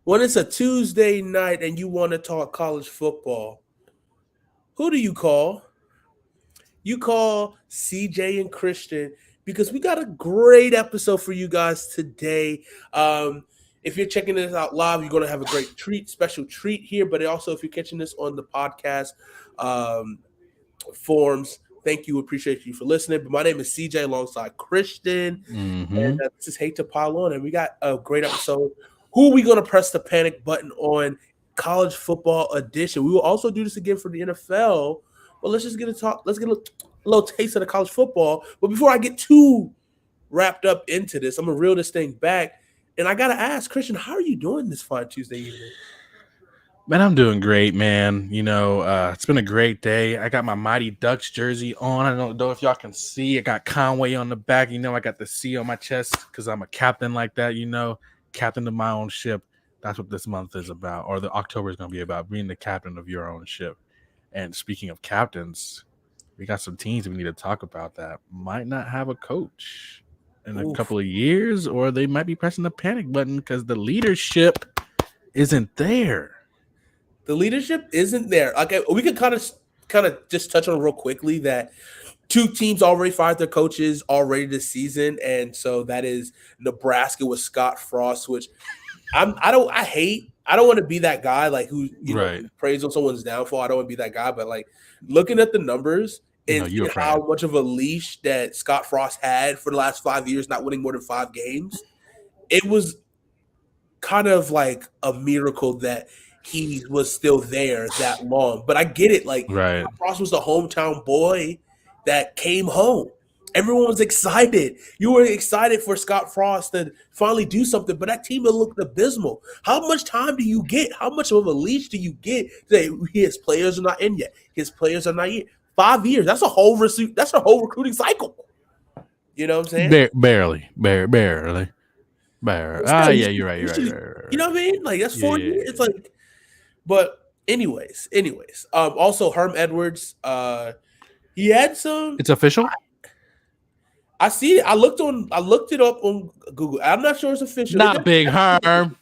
When it's a Tuesday night and you want to talk college football, who do you call? You call CJ and Christian because we got a great episode for you guys today. If you're checking this out live, you're going to have a great treat, special treat here. But also, if you're catching this on the podcast um, forms, thank you. Appreciate you for listening. But my name is CJ alongside Christian. And this is Hate to Pile On. And we got a great episode. Who are we going to press the panic button on college football edition? We will also do this again for the NFL. But let's just get a talk. Let's get a little taste of the college football. But before I get too wrapped up into this, I'm gonna reel this thing back. And I gotta ask, Christian, how are you doing this fine Tuesday evening? Man, I'm doing great, man. It's been a great day. I got my Mighty Ducks jersey on. I don't know if y'all can see. I got Conway on the back. I got the C on my chest because I'm a captain like that. Captain of my own ship. That's what this month is about, or the October is going to be about, being the captain of your own ship. And speaking of captains, we got some teams we need to talk about that might not have a coach in a couple of years, or they might be pressing the panic button because the leadership isn't there. The leadership isn't there. Okay, we could kind of just touch on real quickly that two teams already fired their coaches already this season, and so that is Nebraska with Scott Frost, which I don't want to be that guy like who praise on someone's downfall. I don't want to be that guy, but like looking at the numbers and how much of a leash that Scott Frost had for the last 5 years, not winning more than 5 games, it was kind of like a miracle that he was still there that long. But I get it. Like Frost was the hometown boy that came home. Everyone was excited. You were excited for Scott Frost to finally do something, but that team looked abysmal. How much time do you get? How much of a leash do you get? His players are not in yet. His players are not yet. 5 years. That's a whole recruiting cycle. You know what I'm saying? Barely. Yeah, you're right. You know what I mean? Like that's 4 years. It's like, but anyways. Also Herm Edwards. He had some. It's official. I see it. I looked it up on Google. I'm not sure it's official. Not Big Herm.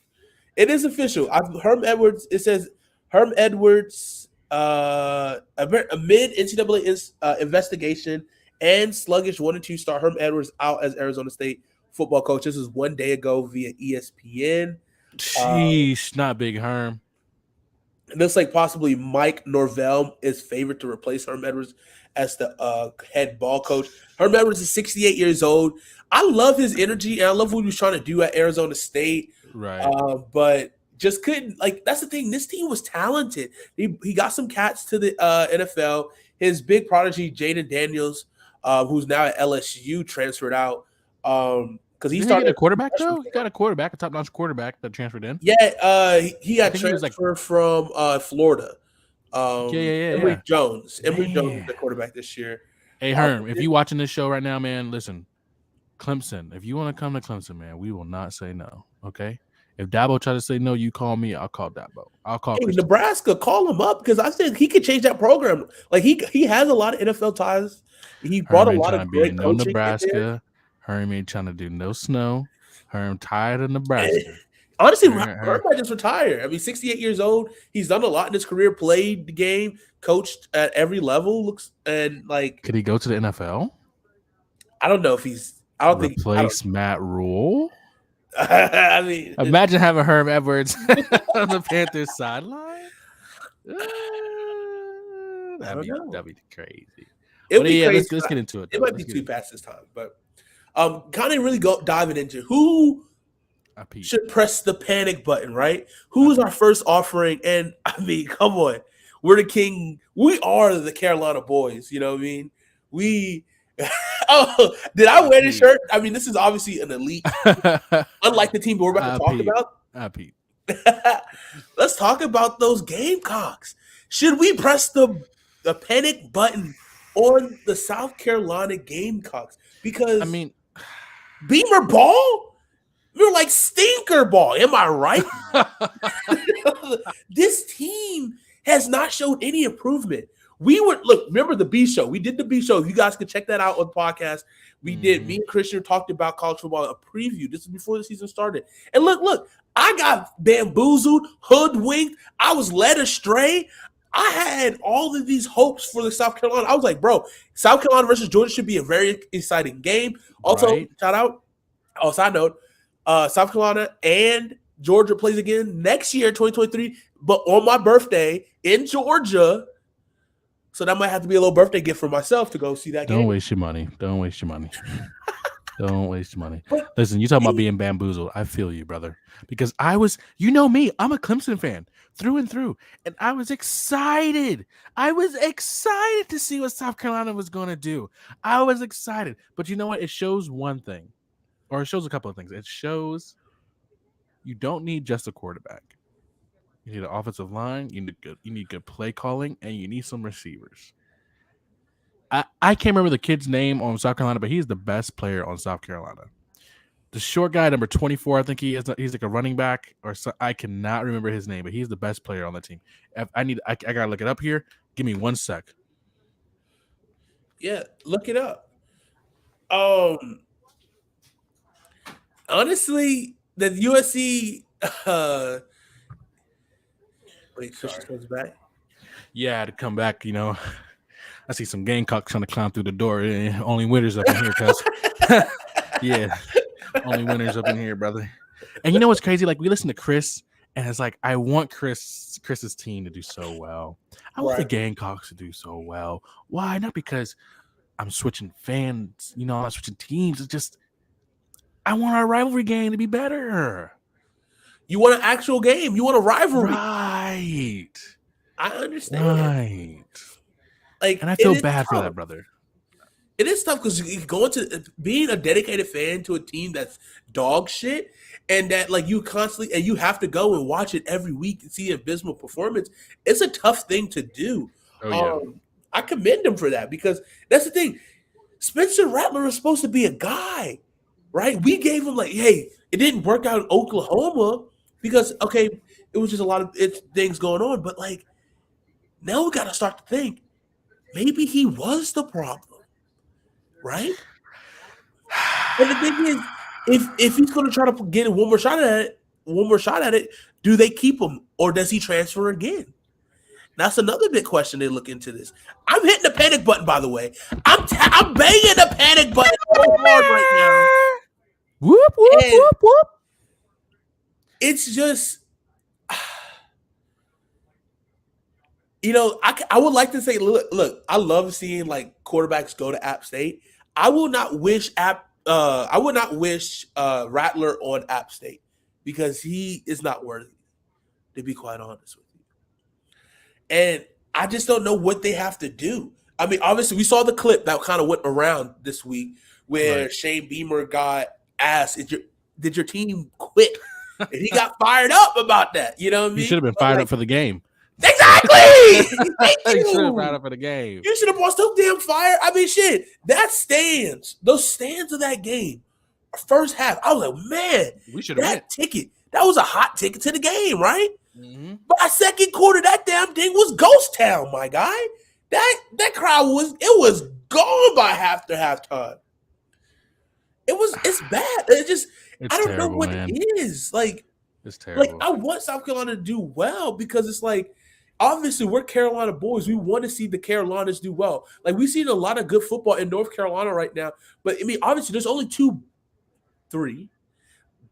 It is official. Herm Edwards. It says Herm Edwards amid NCAA investigation and sluggish 1 and 2 start. Herm Edwards out as Arizona State football coach. This was 1 day ago via ESPN. Sheesh, not Big Herm. It looks like possibly Mike Norvell is favored to replace Herm Edwards as the head ball coach. Herm Edwards is 68 years old. I love his energy, and I love what he was trying to do at Arizona State. Right. But just couldn't. Like, that's the thing. This team was talented. He got some cats to the NFL. His big prodigy, Jaden Daniels, who's now at LSU, transferred out. Because he started a quarterback though. He got a quarterback, a top-notch quarterback that transferred in. Yeah, he got transferred from Florida. Emory Jones. Emory Jones is the quarterback this year. Hey Herm, if you watching this show right now, man, listen. Clemson. If you want to come to Clemson, man, we will not say no. Okay. If Dabo tries to say no, you call me. I'll call Dabo. I'll call Nebraska. Call him up because I think he could change that program. Like he has a lot of NFL ties. He brought a lot of great coaching. No Nebraska. Herm ain't trying to do no snow. Herm tired of Nebraska. Honestly, Herm might just retire. I mean, 68 years old. He's done a lot in his career. Played the game, coached at every level. Could he go to the NFL? I don't know if he's. I don't think replace Matt Rule. I mean, imagine having Herm Edwards on the Panthers sideline. That'd be crazy. Let's get into it. It might be too past this time, but kind of really diving into who should press the panic button, right? Who is our first offering? And I mean, come on, we're the king. We are the Carolina boys. You know what I mean? Oh, did I wear this shirt? I mean, this is obviously an elite, unlike the team we're about to talk about. Let's talk about those Gamecocks. Should we press the panic button on the South Carolina Gamecocks? Because, I mean, Beamer ball? You're like stinker ball. Am I right? This team has not showed any improvement. We were remember the B show? We did the B show. You guys can check that out on the podcast. We did. Me and Christian talked about college football, a preview. This is before the season started. And look, I got bamboozled, hoodwinked. I was led astray. I had all of these hopes for the South Carolina. I was like, bro, South Carolina versus Georgia should be a very exciting game. Also, shout out. Oh, side note, South Carolina and Georgia plays again next year, 2023, but on my birthday in Georgia. So that might have to be a little birthday gift for myself to go see that game. Don't waste your money. Don't waste your money. Don't waste your money. Listen, you talking about being bamboozled. I feel you, brother. Because I was, you know me, I'm a Clemson fan through and through. And I was excited. I was excited to see what South Carolina was going to do. I was excited. But you know what? It shows one thing. Or it shows a couple of things. It shows you don't need just a quarterback. You need an offensive line. You need good play calling, and you need some receivers. I can't remember the kid's name on South Carolina, but he's the best player on South Carolina. The short guy, number 24, I think he is. He's like a running back, or so, I cannot remember his name, but he's the best player on the team. I gotta look it up here. Give me 1 sec. Yeah, look it up. Honestly, the USC. Wait, Christian comes back. Yeah, to come back, you know. I see some Gamecocks trying to climb through the door. Only winners up in here, cuz. Yeah, only winners up in here, brother. And you know what's crazy? Like, we listen to Chris, and it's like, I want Chris's team to do so well. I want the Gamecocks to do so well. Why? Not because I'm switching fans, you know, I'm switching teams. It's just, I want our rivalry game to be better. You want an actual game. You want a rivalry. Right. I understand. Right. Like, and I feel bad for that, brother. It is tough because you go into being a dedicated fan to a team that's dog shit, and that like you constantly and you have to go and watch it every week and see an abysmal performance. It's a tough thing to do. Oh, yeah. I commend him for that because that's the thing. Spencer Rattler was supposed to be a guy, right? We gave him like, hey, it didn't work out in Oklahoma because it was just a lot of things going on, but like now we got to start to think maybe he was the problem, right? And the thing is, if he's going to try to get one more shot at it, do they keep him or does he transfer again? That's another big question they look into this. I'm hitting the panic button, by the way. I'm banging the panic button so hard right now. Whoop, whoop, And whoop, whoop. It's just, you know, I would like to say, look, I love seeing like quarterbacks go to App State. I will not wish Rattler on App State because he is not worthy, to be quite honest with you. And I just don't know what they have to do. I mean, obviously, we saw the clip that kind of went around this week where Shane Beamer got asked, did your team quit? And he got fired up about that. You know what I mean? You should have been fired up for the game. Exactly. Thank you. You should have fired up for the game. You should have brought so damn fire. I mean, shit. Those stands of that game, first half, I was like, man, We should have that was a hot ticket to the game, right? Mm-hmm. By second quarter, that damn thing was ghost town, my guy. That crowd was gone by halftime. It's bad. I don't know what it is. Like, it's terrible. Like, I want South Carolina to do well because it's like, obviously, we're Carolina boys. We want to see the Carolinas do well. Like, we've seen a lot of good football in North Carolina right now. But, I mean, obviously, there's only 3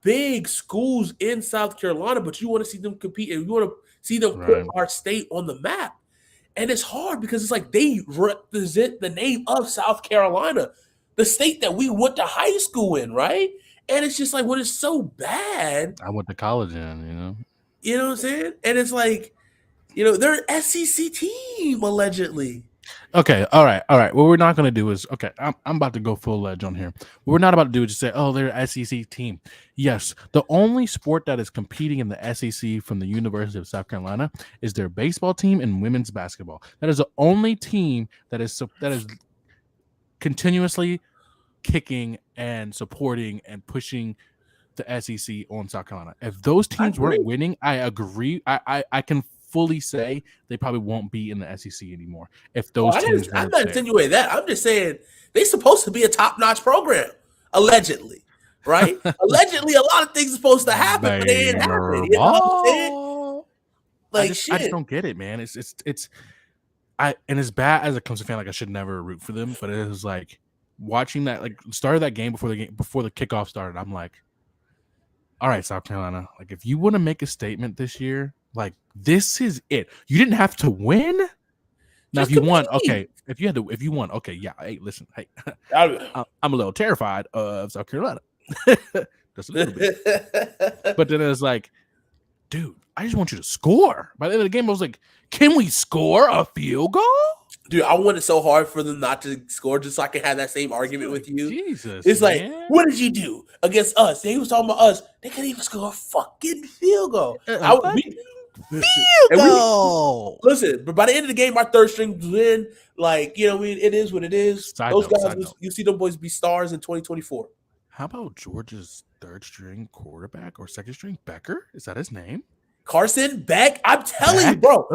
big schools in South Carolina, but you want to see them compete and you want to see them put our state on the map. And it's hard because it's like they represent the name of South Carolina, the state that we went to high school in, right? And it's just like, when it's so bad. I went to college in, you know? You know what I'm saying? And it's like, you know, they're an SEC team, allegedly. Okay, all right. What we're not going to do is, I'm about to go full edge on here. What we're not about to do is just say, oh, they're an SEC team. Yes, the only sport that is competing in the SEC from the University of South Carolina is their baseball team and women's basketball. That is the only team that is continuously kicking and supporting and pushing the SEC on South Carolina. If those teams weren't winning, I agree. I can fully say they probably won't be in the SEC anymore if Oh, those teams I'm weren't not there. insinuating that. I'm just saying they're supposed to be a top-notch program, allegedly, right? Allegedly, a lot of things are supposed to happen, but they ain't happen. You know what I'm saying? I Like just shit. don't get it, man. It's and as bad as a Clemson fan, like I should never root for them, but it was like watching that, like started that game before the kickoff started. I'm like, all right, South Carolina, like if you want to make a statement this year, like this is it. You didn't have to win. Now, Just if you won, compete. okay. If you won, okay, yeah. Hey, listen, hey, I- I'm a little terrified of South Carolina, just a little bit. But then it's like, dude, I just want you to score. By the end of the game, I was like, can we score a field goal? Dude, I want it so hard for them not to score just so I can have that same argument with you. Jesus, It's like, man. what did you do against us? They was talking about us. They couldn't even score a fucking field goal. Field goal. Listen, but by the end of the game, our third string win. Like, you know what I mean? It is what it is. Those guys, you see them boys be stars in 2024. How about Georgia's third string quarterback or second string Becker? Is that his name? Carson Beck? I'm telling you, bro.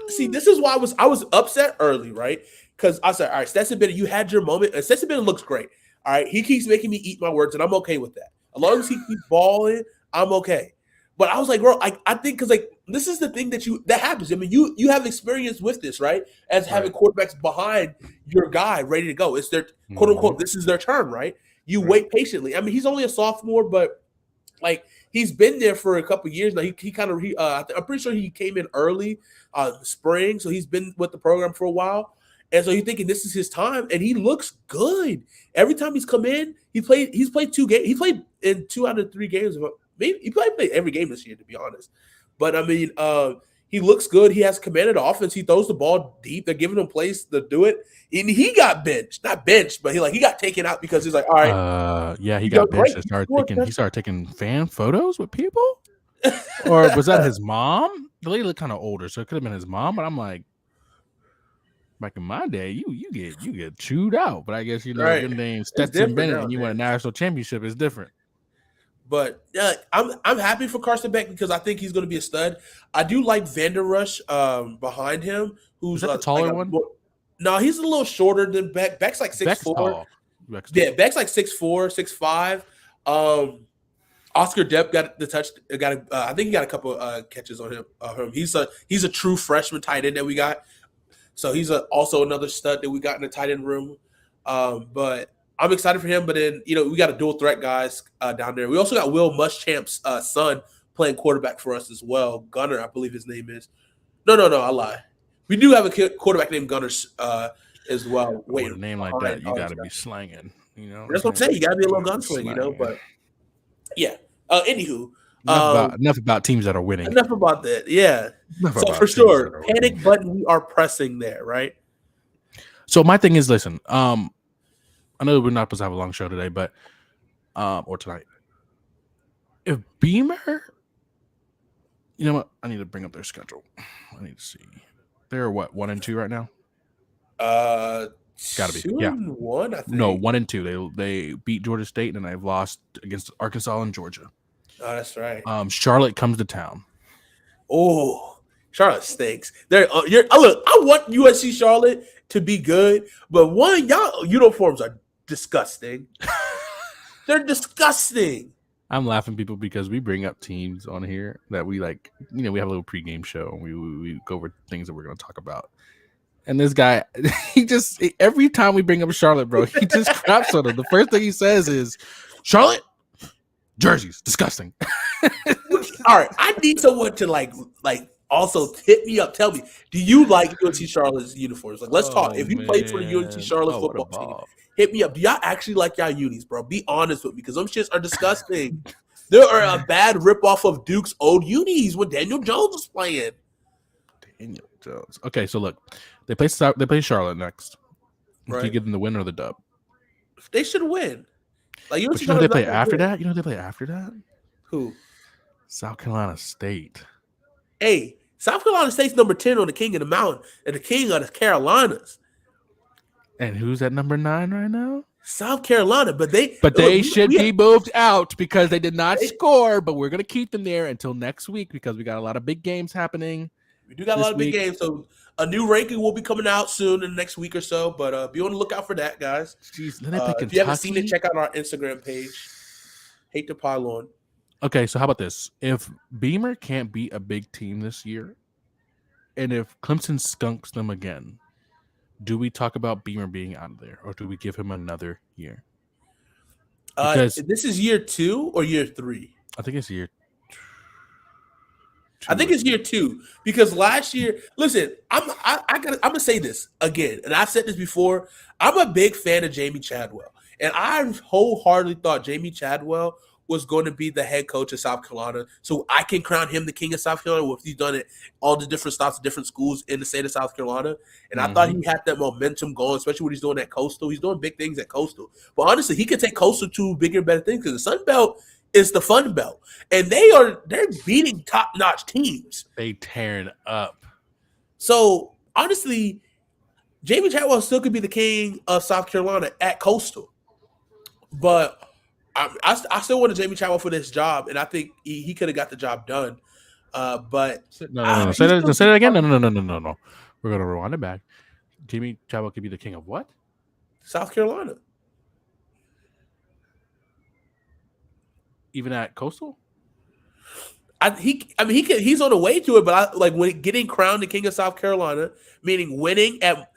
This is why I was upset early, right? Because I said, all right, Stetson Bennett, you had your moment. And Stetson Bennett looks great. All right. He keeps making me eat my words, and I'm okay with that. As long as he keeps balling, I'm okay. But I was like, bro, I think because like this is the thing that happens. I mean, you have experience with this, right? As having quarterbacks behind your guy ready to go. It's their quote unquote, this is their turn, right? You wait patiently. I mean, he's only a sophomore, but like he's been there for a couple of years now. I'm pretty sure he came in early spring, so he's been with the program for a while. And so you're thinking this is his time, and he looks good. Every time he's come in, he's played 2 games. He played in 2 out of 3 games. Maybe he played every game this year, to be honest. But I mean, he looks good. He has commanded the offense. He throws the ball deep. They're giving him plays to do it. And he got benched, not benched, but he got taken out because he's like, all right. Yeah, he got benched. He started taking fan photos with people. Or was that his mom? The lady looked kind of older, so it could have been his mom. But I'm like, back in my day, you get chewed out. But I guess your name's Stetson Bennett and you won a national championship is different. But I'm happy for Carson Beck because I think he's going to be a stud. I do like Vander Rush behind him, who's the taller one. No, he's a little shorter than Beck. Beck's like 6'4". Yeah, Beck's like 6'4", 6'5". Oscar Depp got the touch. I think he got a couple catches on him. He's a true freshman tight end that we got. So he's also another stud that we got in the tight end room. But I'm excited for him. But then we got a dual threat guys down there. We also got Will Muschamp's son playing quarterback for us as well. Gunner, I believe his name is. No, I lie. We do have a quarterback named Gunner as well. Wait, a name like that, you got to be slanging. That's what I'm saying. You got to be a little gunslinger, But yeah. Anywho, enough about teams that are winning. Enough about that. Yeah. So for sure, panic button. We are pressing there, right? So my thing is, listen. I know we're not supposed to have a long show today, but or tonight. If Beamer, you know what? I need to bring up their schedule. I need to see. They're what, 1 and 2 right now? Gotta be 2 and 1. I think. No, 1 and 2. They beat Georgia State and they've lost against Arkansas and Georgia. Oh, that's right. Charlotte comes to town. Oh, Charlotte stinks. Look, I want USC Charlotte to be good, but y'all uniforms are disgusting. They're disgusting. I'm laughing, people, because we bring up teams on here that we like. We have a little pregame show and we go over things that we're going to talk about. And this guy, every time we bring up Charlotte, bro, he just craps on him. The first thing he says is, Charlotte jerseys, disgusting. All right, I need someone to like also hit me up. Tell me, do you like UNC Charlotte's uniforms? Like, let's talk. If you played for the UNC Charlotte football team, hit me up. Do y'all actually like y'all unis, bro? Be honest with me, because them shits are disgusting. They are a bad ripoff of Duke's old unis when Daniel Jones was playing. Daniel Jones. Okay, so look, they play Charlotte next. Right. Do you give them the win or the dub? They should win. Like, but they play after that? You know they play after that? Who? South Carolina State. Hey, South Carolina State's number 10 on the King of the Mountain and the King of the Carolinas. And who's at number 9 right now? South Carolina, but they should be moved out because they did not score. But we're gonna keep them there until next week because we got a lot of big games happening. We do got a lot of big games, so a new ranking will be coming out soon in the next week or so. But be on the lookout for that, guys. Jeez, if you haven't seen it, check out our Instagram page. Hate to pile on. Okay, so how about this? If Beamer can't beat a big team this year, and if Clemson skunks them again, do we talk about Beamer being out of there, or do we give him another year? Because this is year 2 or year 3? I think it's year 2. I think it's year 2 because last year, listen, I'm gonna say this again, and I've said this before. I'm a big fan of Jamie Chadwell, and I wholeheartedly thought Jamie Chadwell was going to be the head coach of South Carolina, so I can crown him the king of South Carolina. He's done it all the different stops, different schools in the state of South Carolina, and I thought he had that momentum going, especially what he's doing at Coastal. He's doing big things at Coastal, but honestly, he could take Coastal to bigger and better things because the Sun Belt is the fun belt, and they're beating top-notch teams. They tearing up. So honestly, Jamie Chadwell still could be the king of South Carolina at Coastal, but I still wanted Jamie Chadwell for this job, and I think he could have got the job done. But no. Say that again. No. We're gonna rewind it back. Jamie Chadwell could be the king of what? South Carolina. Even at Coastal? He's on the way to it, but when getting crowned the king of South Carolina, meaning winning at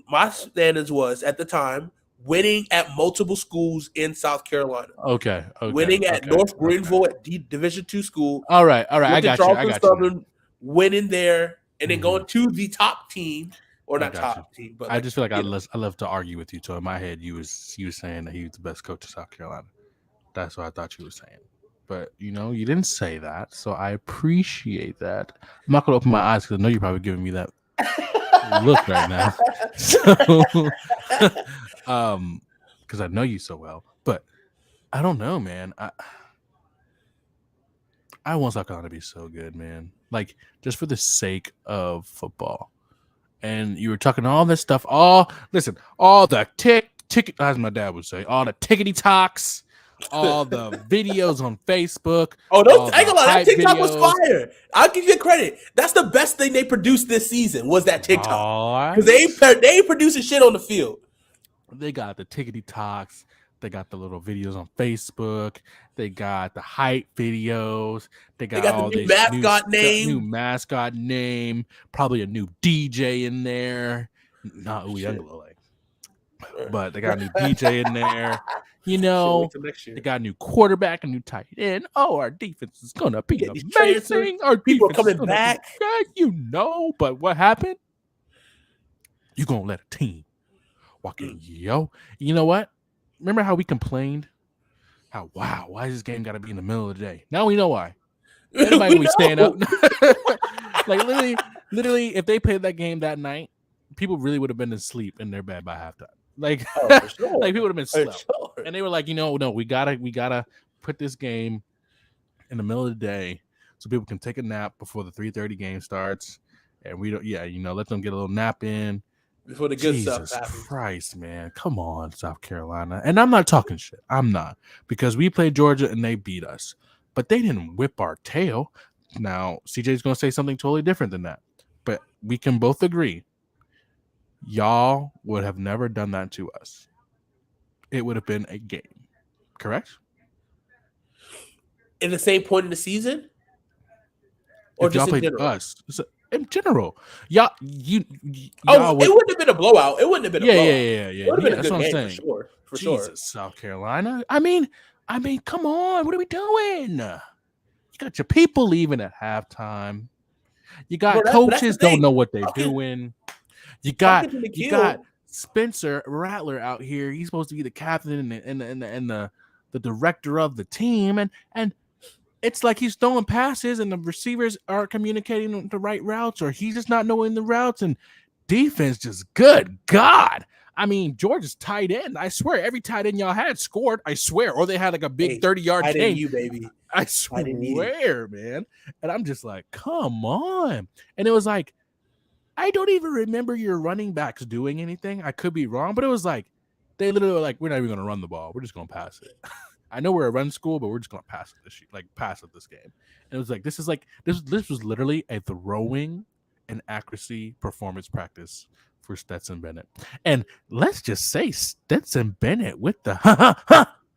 my standards was at the time winning at multiple schools in South Carolina. Okay. Winning at North Greenville at Division II school. All right. I got you. Winning there and then going to the top team. Or not top team, but I just feel like I love to argue with you. So in my head, you was saying that he was the best coach of South Carolina. That's what I thought you were saying. But, you didn't say that. So I appreciate that. I'm not going to open my eyes because I know you're probably giving me that look right now. So, because I know you so well. But I don't know, man. I want South Carolina to be so good, man. Like, just for the sake of football. And you were talking all this stuff. All the ticket, as my dad would say, all the tickety talks. All the videos on Facebook. Oh, don't take a lot. That TikTok was fire. I'll give you credit. That's the best thing they produced this season was that TikTok. Because they ain't producing shit on the field. They got the tickety talks. They got the little videos on Facebook. They got the hype videos. They got all the new mascot name. Probably a new DJ in there. Not Uwe Youngblood, but they got a new DJ in there. They got a new quarterback, a new tight end. Oh, our defense is gonna be amazing. Our people are coming back. But what happened? You gonna let a team walk in, yo? You know what? Remember how we complained? Why is this game gotta be in the middle of the day? Now we know why. Everybody we staying up. Like literally, if they played that game that night, people really would have been asleep in their bed by halftime. Like, for sure. Like people would have been slow. Sure. And they were like, no, we gotta put this game in the middle of the day so people can take a nap before the 3:30 game starts. And we don't, let them get a little nap in before the good stuff happens. Jesus Christ, man, come on, South Carolina. And I'm not talking shit. I'm not, because we played Georgia and they beat us, but they didn't whip our tail. Now CJ's gonna say something totally different than that, but we can both agree. Y'all would have never done that to us. It would have been a game, correct? In the same point in the season, or just in general? Us in general, y'all. It wouldn't have been a blowout. It wouldn't have been a blowout. Yeah. It would have been a good game for sure. South Carolina. I mean, come on. What are we doing? You got your people leaving at halftime. You got coaches don't know what they're doing. You got Spencer Rattler out here. He's supposed to be the captain and the director of the team, and it's like he's throwing passes and the receivers aren't communicating the right routes, or he's just not knowing the routes. And defense, just good God. I mean, Georgia's tight end. I swear, every tight end y'all had scored. I swear, or they had like a big 30-yard game. You baby. I swear, man. And I'm just like, come on. And it was like, I don't even remember your running backs doing anything. I could be wrong, but it was like They literally were like, we're not even going to run the ball. We're just going to pass it. I know we're a run school, but we're just going to pass it this game. And it was like, this was literally a throwing and accuracy performance practice for Stetson Bennett. And let's just say Stetson Bennett with the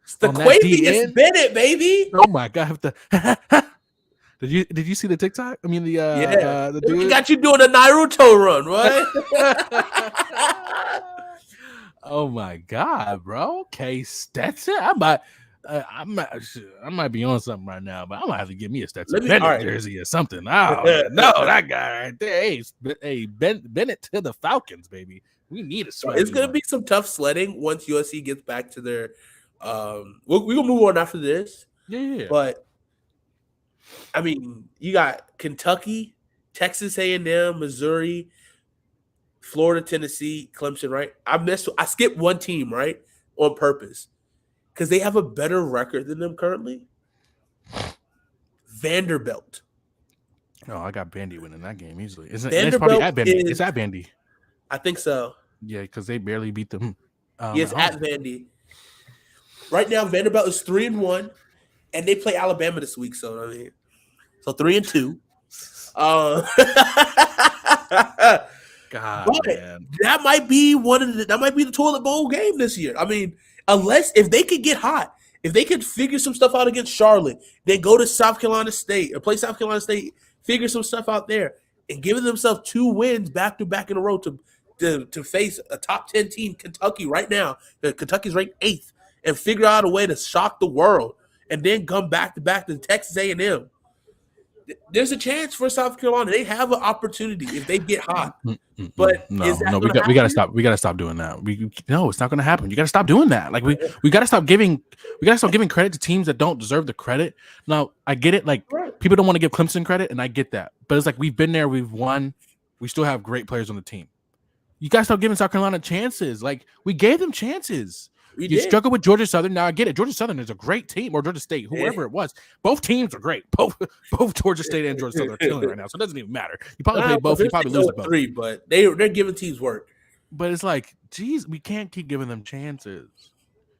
It's the Quavius Bennett, baby. Oh my God. Did you see the TikTok? I mean the dude got you doing a Naruto run, right? Oh my God, bro. Okay, Stetson. I might be on something right now, but I might have to get me a Stetson Bennett jersey or something. Oh no, that guy right there. Hey, Bennett to the Falcons, baby. We need a sweat. It's gonna be some tough sledding once USC gets back to their. We're gonna move on after this. Yeah. But I mean, you got Kentucky, Texas A&M, Missouri, Florida, Tennessee, Clemson, right? I skipped one team, right, on purpose because they have a better record than them currently. Vanderbilt. No, I got Vandy winning that game easily. It's probably at Vandy. It's at Vandy. I think so. Yeah, because they barely beat them. Yes, at Vandy. Right now, Vanderbilt is 3-1, and they play Alabama this week. So I mean, 3-2. God, man. That might be the toilet bowl game this year. I mean, if they could get hot, if they could figure some stuff out against Charlotte, then go to South Carolina State or play South Carolina State, figure some stuff out there, and giving themselves 2 wins back to back in a row to face a top 10 team, Kentucky, right now. Kentucky's ranked 8th, and figure out a way to shock the world, and then come back to Texas A&M. There's a chance for South Carolina. They have an opportunity if they get hot. But no, we gotta stop. We gotta stop doing that. No, it's not gonna happen. You gotta stop doing that. Like we gotta stop giving credit to teams that don't deserve the credit. Now I get it. Like people don't want to give Clemson credit, and I get that. But it's like we've been there, we've won. We still have great players on the team. You gotta stop giving South Carolina chances. Like we gave them chances. You struggle with Georgia Southern. Now I get it. Georgia Southern is a great team, or Georgia State, whoever it was. Both teams are great. Both Georgia State and Georgia Southern are killing right now, so it doesn't even matter. You probably play both. You probably lose both. 3, but they're giving teams work. But it's like, geez, we can't keep giving them chances.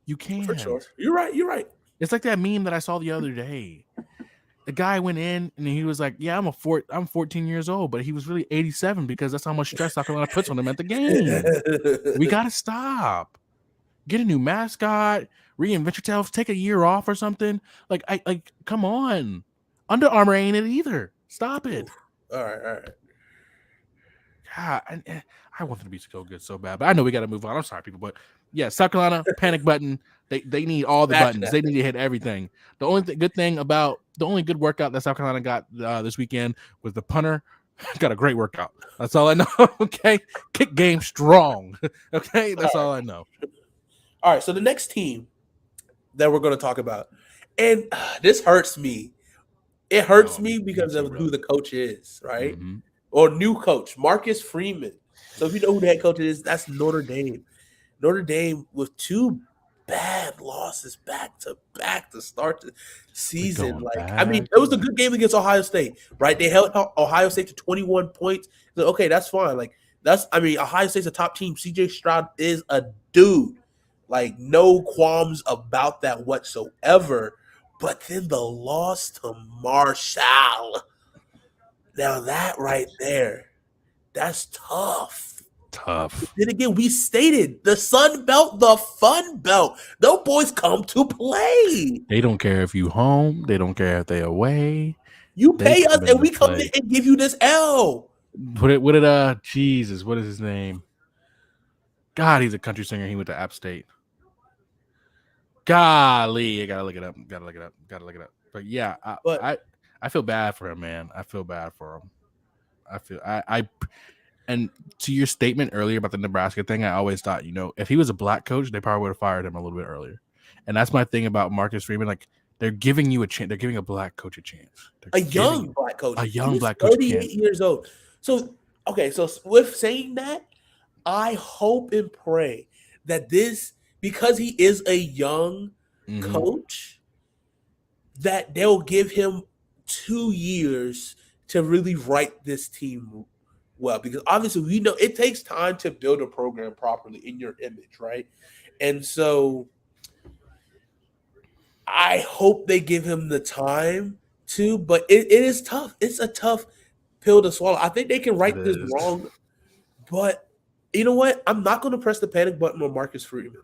You can't. For sure. You're right. It's like that meme that I saw the other day. The guy went in and he was like, "Yeah, I'm 14 years old," but he was really 87 because that's how much stress South Carolina puts on him at the game. We gotta stop. Get a new mascot, reinvent yourself, take a year off or something. Like, come on. Under Armour ain't it either. Stop it. All right. God, I want them to be so good so bad, but I know we got to move on. I'm sorry, people, but yeah, South Carolina, panic button. They need all the buttons. They need to hit everything. The only good workout that South Carolina got this weekend was the punter. Got a great workout. That's all I know. Okay, kick game strong. Okay, that's all I know. All right, so the next team that we're going to talk about, and this hurts me. It hurts me because of who the coach is, right? Mm-hmm. Or new coach, Marcus Freeman. So if you know who the head coach is, that's Notre Dame. Notre Dame with 2 bad losses back to back to start the season. It was a good game against Ohio State, right? They held Ohio State to 21 points. So, okay, that's fine. Ohio State's a top team. CJ Stroud is a dude. Like, no qualms about that whatsoever. But then the loss to Marshall. Now that right there, that's tough. Tough. Then again, we stated the Sun Belt, the Fun Belt. Those boys come to play. They don't care if you home. They don't care if they away. You pay us and we come in and give you this L. Jesus, what is his name? God, he's a country singer. He went to App State. Golly, I gotta look it up. But yeah, I feel bad for him, man. I feel bad for him. And to your statement earlier about the Nebraska thing, I always thought, if he was a black coach, they probably would have fired him a little bit earlier. And that's my thing about Marcus Freeman. Like, they're giving you a chance. They're giving a black coach a chance. A young black coach. 38 years old. So, okay, so with saying that, I hope and pray that because he is a young coach, that they'll give him 2 years to really write this team well. Because obviously we know it takes time to build a program properly in your image, right? And so I hope they give him the time to, but it is tough. It's a tough pill to swallow. I think they can It right this is. wrong, but you know what? I'm not going to press the panic button on Marcus Freeman.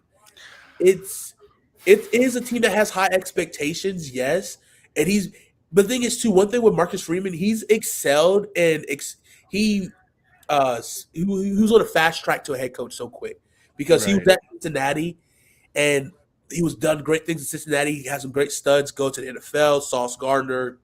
It's it is a team that has high expectations, yes, and he's. But the thing is, too, one thing with Marcus Freeman, he's excelled and he he was on a fast track to a head coach so quick because he was Right. at Cincinnati and he was done great things in Cincinnati. He has some great studs go to the NFL. Sauce Gardner,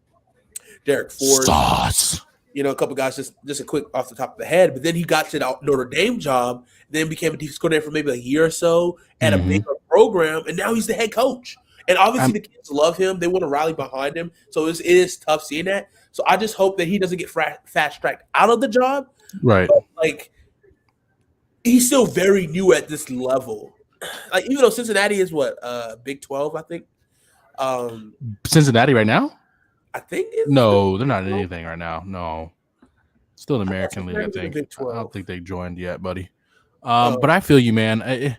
Derek Force, Sauce. a couple guys just a quick off the top of the head. But then he got to the Notre Dame job, then became a defense coordinator for maybe a year or so at a Mhm. bigger program, and now he's the head coach. And obviously I'm the kids love him; they want to rally behind him. So it is tough seeing that. So I just hope that he doesn't get fast tracked out of the job. right. But like he's still very new at this level. Like even though Cincinnati is what Big 12, I think. Cincinnati right now? I think it's the No, they're not in Big 12. anything right now. No, still an I thought American League. I Cincinnati was in the think. Big I don't 12. think they joined yet, buddy. Uh, But I feel you, man.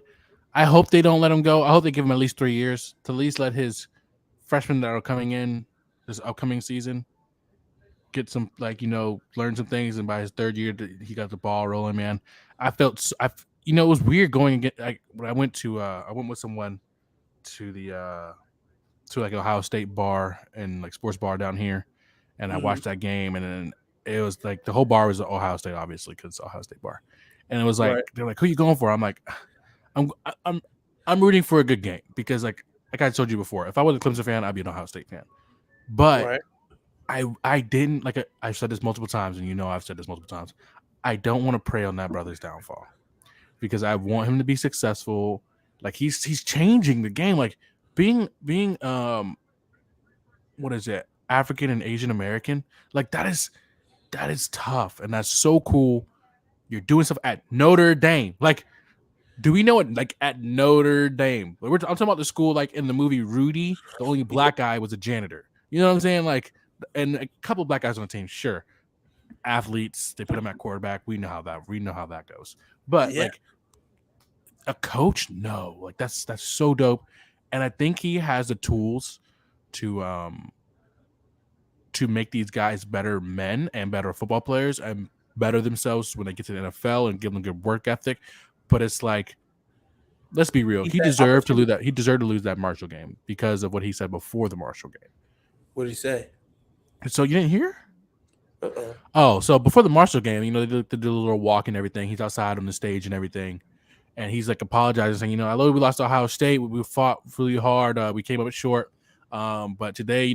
I hope they don't let him go. I hope they give him at least 3 years to at least let his freshmen that are coming in this upcoming season get some, like, learn some things. And by his third year, he got the ball rolling, man. I felt, it was weird going again. Like when I went with someone to the to like Ohio State bar and like sports bar down here, and I watched that game, and then it was like the whole bar was Ohio State, obviously, because it's Ohio State bar, and it was like right. they're like, "Who you going for?" I'm like, I'm I'm I'm rooting for a good game because like I told you before, if I was a Clemson fan, I'd be an Ohio State fan, but Right. I didn't like I've said this multiple times, and I've said this multiple times. I don't want to prey on that brother's downfall because I want him to be successful. Like he's changing the game, like being what is it, African and Asian American, like that is tough, and that's so cool. You're doing stuff at Notre Dame. Like, do we know it? Like at Notre Dame, I'm talking about the school. Like in the movie Rudy, the only black guy was a janitor. You know what I'm saying? Like, and a couple black guys on the team, sure. Athletes, they put them at quarterback. We know how that goes. But Yeah. like a coach, no. Like that's so dope, and I think he has the tools to make these guys better men and better football players and better themselves when they get to the NFL and give them good work ethic. But it's like, let's be real. He He said deserved to lose opportunity. that. He deserved to lose that Marshall game because of what he said before the Marshall game. What did he say? So you didn't hear? Uh-uh. Oh, so before the Marshall game, they did a little walk and everything. He's outside on the stage and everything. And he's like apologizing, saying, I know we lost to Ohio State. We fought really hard. We came up short. But today,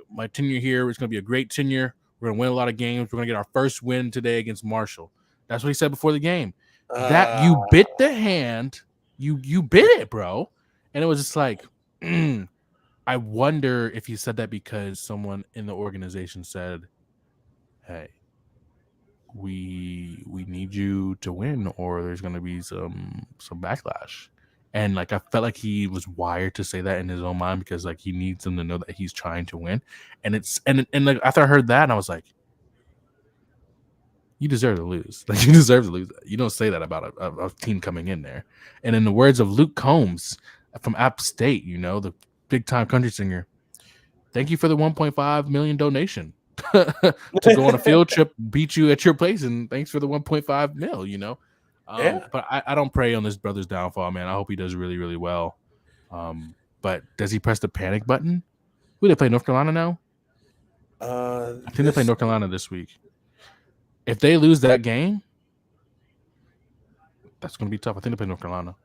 my tenure here is going to be a great tenure. We're going to win a lot of games. We're going to get our first win today against Marshall. That's what he said before the game. That you bit the hand, you bit it, bro. And it was just like, I wonder if he said that because someone in the organization said, hey, we need you to win or there's going to be some backlash. And like I felt like he was wired to say that in his own mind because like he needs them to know that he's trying to win. And it's and like after I heard that, and I was like, you deserve to lose. Like you deserve to lose. You don't say that about a team coming in there. And in the words of Luke Combs from App State, the big time country singer, thank you for the 1.5 million donation to go on a field trip, beat you at your place, and thanks for the 1.5 mil. Yeah. But I don't pray on this brother's downfall, man. I hope he does really, really well. But does he press the panic button? Who they play? North Carolina now? I think they play North Carolina this week. If they lose that game, that's going to be tough. I think they play North Carolina.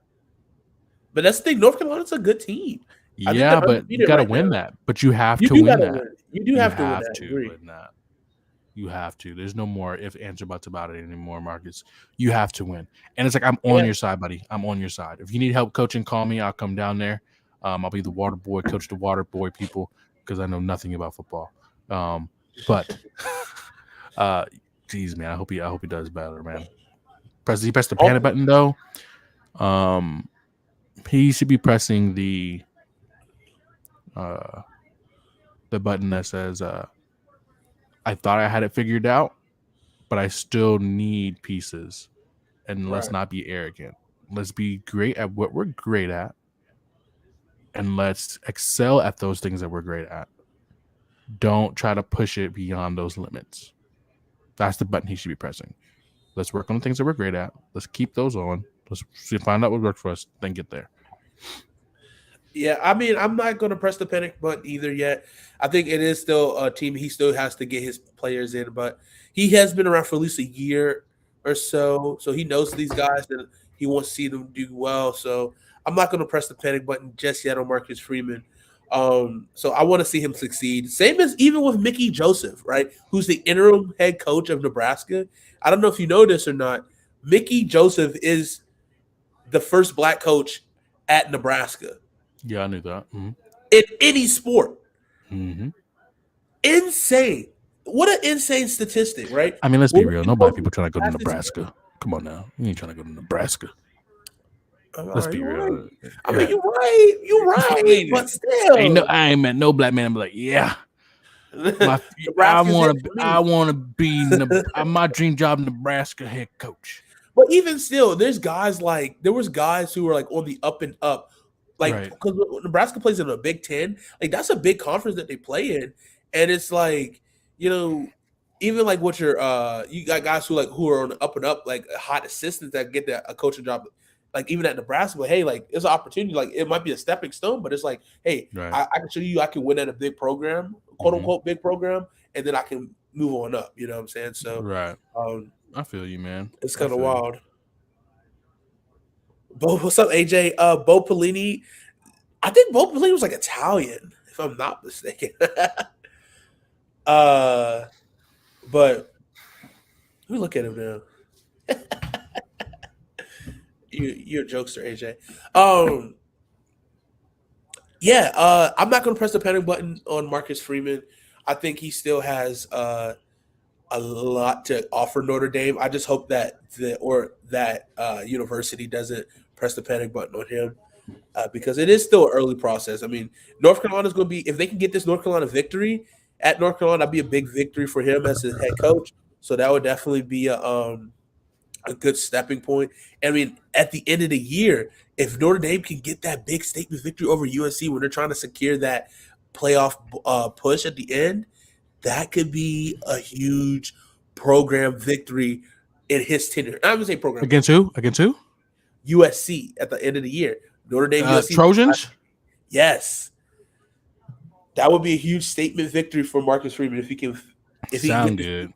But that's the thing. North Carolina's a good team. Yeah, but you got to win that. But you have to win that. You do have to win that. You have to. There's no more if, ands, or buts about it anymore, Marcus. You have to win. And it's like, I'm on your side, buddy. I'm on your side. If you need help coaching, call me. I'll come down there. I'll be the water boy, coach the water boy people, because I know nothing about football. But, geez, man, I hope he does better, man. He pressed the panic button, though. He should be pressing the button that says, I thought I had it figured out, but I still need pieces, and let's not be arrogant. Let's be great at what we're great at, and let's excel at those things that we're great at. Don't try to push it beyond those limits. That's the button he should be pressing. Let's work on the things that we're great at. Let's keep those on. Let's find out what worked for us, then get there. Yeah, I mean, I'm not going to press the panic button either yet. I think it is still a team. He still has to get his players in, but he has been around for at least a year or so. So he knows these guys and he wants to see them do well. So I'm not going to press the panic button just yet on Marcus Freeman. So I want to see him succeed. Same as even with Mickey Joseph, right? Who's the interim head coach of Nebraska. I don't know if you know this or not. Mickey Joseph is the first black coach at Nebraska. Yeah, I knew that. Mm-hmm. In any sport. Mm-hmm. Insane. What an insane statistic, right? I mean, let's be real. No black people trying to go to Nebraska. Come on now. You ain't trying to go to Nebraska. Let's be real. Right. I mean, you're right. You're right. But still. I ain't met no black man. I'm like, yeah. I want to be my dream job, Nebraska head coach. But even still, there was guys who were like on the up and up. Like, because Nebraska plays in a Big Ten, like that's a big conference that they play in, and it's like, even like what you got guys who are on the up and up, like hot assistants that get a coaching job, like even at Nebraska. But hey, like it's an opportunity. Like it might be a stepping stone, but it's like, hey, I can show you I can win at a big program, quote unquote big program, and then I can move on up. You know what I'm saying? So I feel you, man. It's kind of wild. Bo, what's up, AJ? Bo Pelini. I think Bo Pelini was like Italian, if I'm not mistaken. But let me look at him now. You're a jokester, AJ. I'm not going to press the panic button on Marcus Freeman. I think he still has a lot to offer Notre Dame. I just hope that university doesn't press the panic button on him because it is still an early process. I mean, North Carolina is going to be, if they can get this North Carolina victory at North Carolina, that'd be a big victory for him as his head coach. So that would definitely be a good stepping point. I mean, at the end of the year, if Notre Dame can get that big statement victory over USC when they're trying to secure that playoff push at the end, that could be a huge program victory in his tenure. I'm going to say program. Against who? USC at the end of the year. Notre Dame USC. Trojans? Yes. That would be a huge statement victory for Marcus Freeman if he can. Sound good.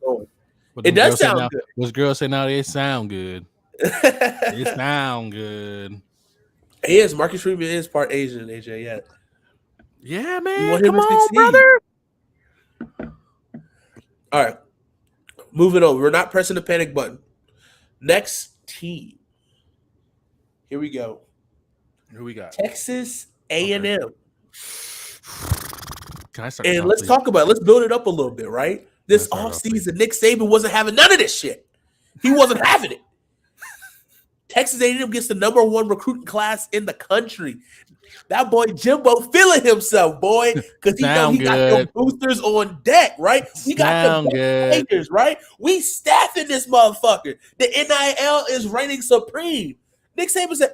It does sound good. Those girls say now they sound good. They sound good. He is. Marcus Freeman is part Asian, AJ. Yeah. Yeah, man. Come on, brother. All right. Moving on. We're not pressing the panic button. Next team. Here we go. Who we got? Texas A&M. Can I start? And let's talk about it. Let's build it up a little bit, right? This offseason, Nick Saban wasn't having none of this shit. He wasn't having it. Texas A&M gets the number 1 recruiting class in the country. That boy Jimbo feeling himself, boy, because he got the boosters on deck, right? We got the players, right? We staffing this motherfucker. The NIL is reigning supreme. Nick Saban said,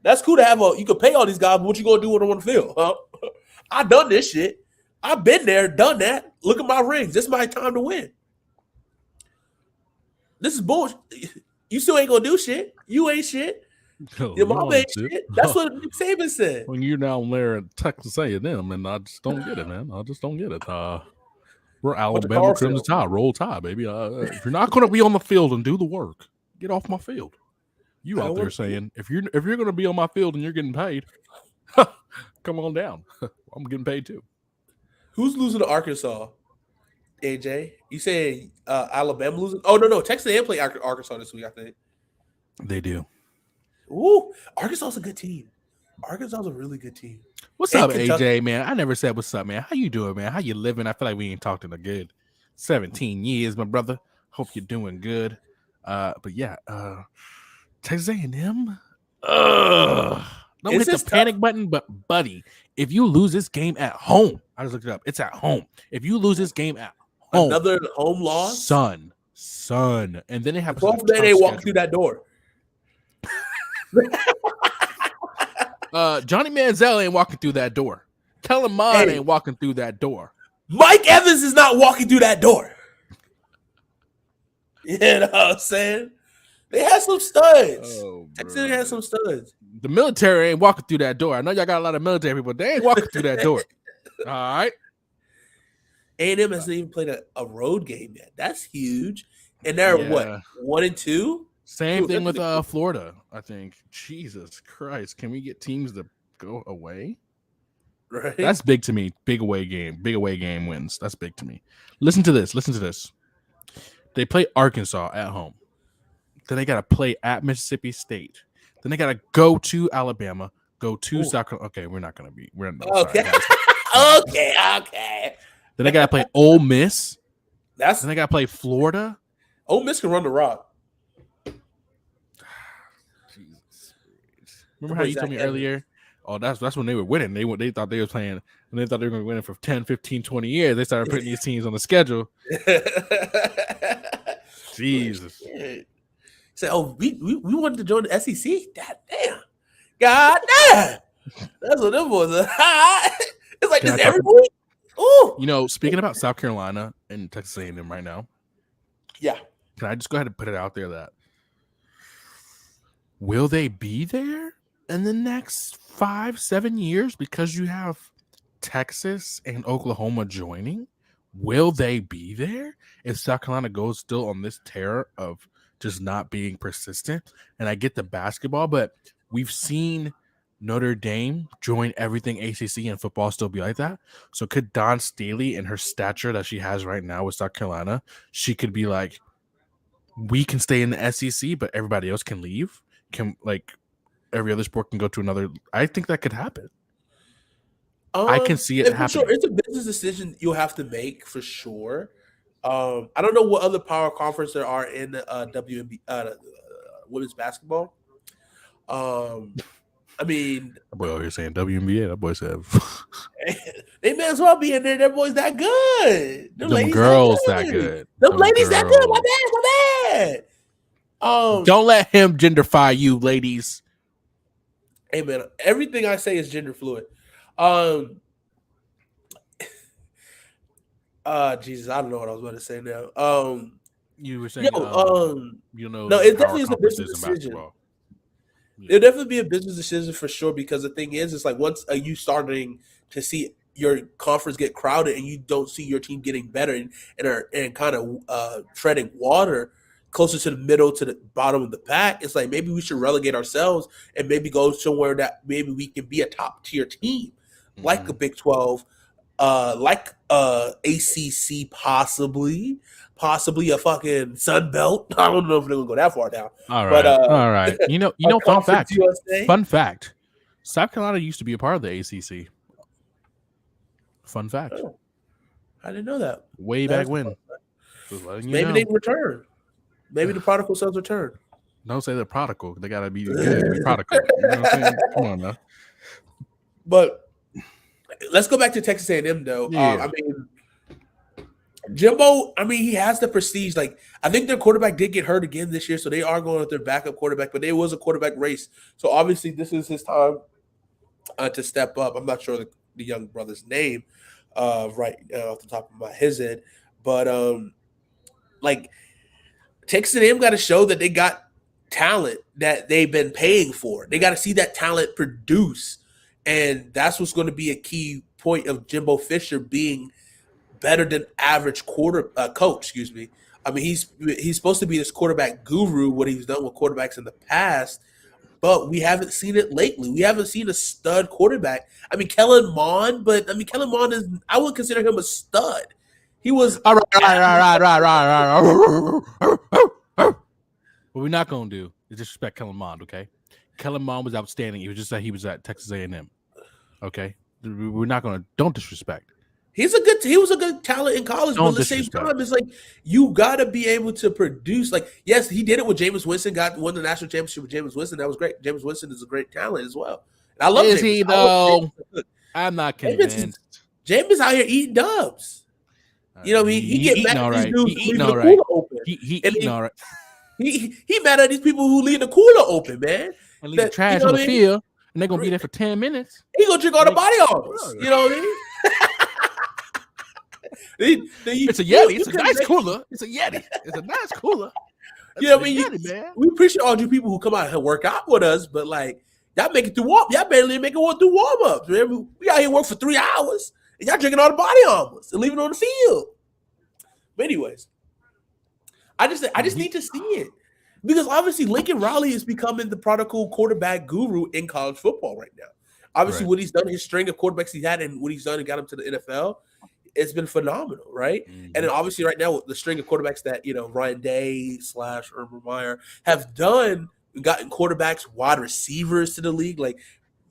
That's cool to have you can pay all these guys, but what you gonna do when they're on the field? Huh? I done this shit. I've been there, done that. Look at my rings. This is my time to win. This is bullshit. You still ain't gonna do shit. You ain't shit. Your mom ain't shit. That's what Nick Saban said. When you're down there at Texas A&M, and I just don't get it, man. I just don't get it. We're Alabama Crimson Tide, roll tide, baby. If you're not gonna be on the field and do the work, get off my field. You out there saying if you're gonna be on my field and you're getting paid, come on down. I'm getting paid too. Who's losing to Arkansas? AJ, you say Alabama losing? Oh no, Texas A&M play Arkansas this week. I think they do. Ooh, Arkansas's a good team. Arkansas's a really good team. What's up, AJ, man? I never said what's up, man. How you doing, man? How you living? I feel like we ain't talked in a good 17 years, my brother. Hope you're doing good. But yeah, Texas A&M. Don't hit the panic button, but buddy, if you lose this game at home, I just looked it up. It's at home. If you lose this game at home, another home loss, son, and then they have 12th day they walk through that door. Johnny Manziel ain't walking through that door. Kellen Mond ain't walking through that door. Mike Evans is not walking through that door. You know what I'm saying? They had some studs. Texas had some studs. The military ain't walking through that door. I know y'all got a lot of military people. They ain't walking through that door. All right. A&M hasn't even played a road game yet. That's huge. And they're what, 1-2? Same thing with Florida, I think. Jesus Christ. Can we get teams to go away? Right. That's big to me. Big away game wins. That's big to me. Listen to this. They play Arkansas at home. Then they got to play at Mississippi State. Then they got to go to Alabama, go to South Carolina. Okay, we're not going to be. We're not. Okay. Okay. Then they got to play Ole Miss. Then they got to play Florida. Ole Miss can run the rock. Jesus. Remember how you told me earlier? Oh, that's when they were winning. They thought they were playing, and they thought they were going to win it for 10, 15, 20 years. They started putting these teams on the schedule. Jesus. Say, we wanted to join the SEC? God damn. That's what them boys are. It's like this every week. Ooh. You know, speaking about South Carolina and Texas A&M right now. Yeah. Can I just go ahead and put it out there that will they be there in the next 5-7 years because you have Texas and Oklahoma joining? Will they be there if South Carolina goes still on this tear of just not being persistent? And I get the basketball, but we've seen Notre Dame join everything ACC and football still be like that. So could Dawn Staley and her stature that she has right now with South Carolina, she could be like, we can stay in the SEC, but everybody else can leave? Can like every other sport can go to another? I think that could happen. I can see it happen. Sure. It's a business decision you'll have to make for sure. I don't know what other power conference there are in WNBA, women's basketball. I mean, that boy over here saying WNBA. That boy said they may as well be in there. That boys that good. Them girls that good. Them ladies that good. My bad. Don't let him genderfy you, ladies. Hey man, everything I say is gender fluid. Jesus, I don't know what I was about to say now. You were saying, no, it definitely is a business decision. Yeah. It'll definitely be a business decision for sure, because the thing is, it's like once you starting to see your conference get crowded and you don't see your team getting better and kind of treading water closer to the middle to the bottom of the pack, it's like maybe we should relegate ourselves and maybe go somewhere that maybe we can be a top tier team, like a Big 12, like ACC, possibly a fucking Sun Belt. I don't know if they're gonna go that far down. All right, all right. You know, fun fact. South Carolina used to be a part of the ACC. Fun fact. Oh, I didn't know that. Way back when. Maybe they return. Maybe the prodigal sons return. Don't say they're prodigal. They gotta be good to be prodigal. You know what I'm saying? Come on now. But let's go back to Texas A&M though. Yeah. I mean, Jimbo, I mean, he has the prestige. Like, I think their quarterback did get hurt again this year, so they are going with their backup quarterback, but it was a quarterback race. So obviously this is his time to step up. I'm not sure the young brother's name right off the top of his head, but like Texas A&M got to show that they got talent that they've been paying for. They got to see that talent produce, and that's what's going to be a key point of Jimbo Fisher being better than average coach. Excuse me. I mean, he's supposed to be this quarterback guru, what he's done with quarterbacks in the past, but we haven't seen it lately. We haven't seen a stud quarterback. I mean, Kellen Mond, but I mean, Kellen Mond is, I would consider him a stud. He was all right. What we're not gonna do is disrespect Kellen Mond, okay? Kellen Mond was outstanding. He was just that he was at Texas A&M. Okay, we're not gonna, don't disrespect. He was a good talent in college, but at the same time, it's like you gotta be able to produce. Like, yes, he did it with Jameis Winston, won the national championship with Jameis Winston. That was great. Jameis Winston is a great talent as well. And I love Is Jameis. he though? I'm not convinced. Jameis out here eating dubs. You know, he get mad at these dudes He eating leaving the cooler open. He eating all right. He mad at these people who leave the cooler open, man. and leave the trash on the field, and they're gonna be there for 10 minutes. He gonna drink all the body armors. You know what I mean? It's a Yeti. It's a nice cooler. It's a Yeti. It's a nice cooler. You know what I mean? Yeti, we appreciate all you people who come out and work out with us, but like y'all make it through warm. Y'all barely make it through warm ups. We out here work for 3 hours, and y'all drinking all the body armors and leaving it on the field. But anyways, I just need to see it because obviously Lincoln Riley is becoming the prodigal quarterback guru in college football right now. Obviously, what he's done, his string of quarterbacks he's had, and what he's done and got him to the NFL. It's been phenomenal, right? Mm-hmm. And then obviously right now with the string of quarterbacks that, Ryan Day / Urban Meyer have done, gotten quarterbacks, wide receivers to the league, like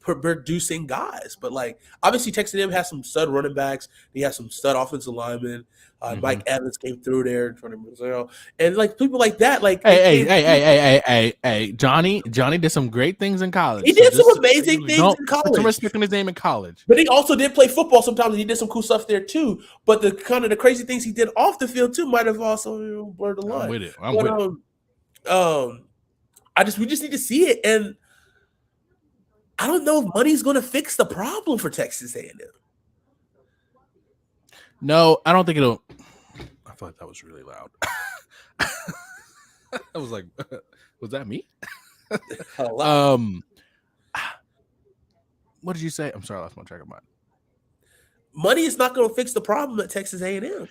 producing guys. But like obviously Texas A&M has some stud running backs. He has some stud offensive linemen. Mike Evans came through there in front of Brazil. And like people like that, like hey, Johnny did some great things in college. He did some amazing things in college. Put some respect on his name in college. But he also did play football sometimes, and he did some cool stuff there too. But the kind of the crazy things he did off the field too might have also blurred the line. I'm with it. We just need to see it, and I don't know if money's going to fix the problem for Texas A&M. No, I don't think it'll. I thought that was really loud. I was like, was that me? What did you say? I'm sorry, I lost my track of mind. Money is not going to fix the problem at Texas A&M.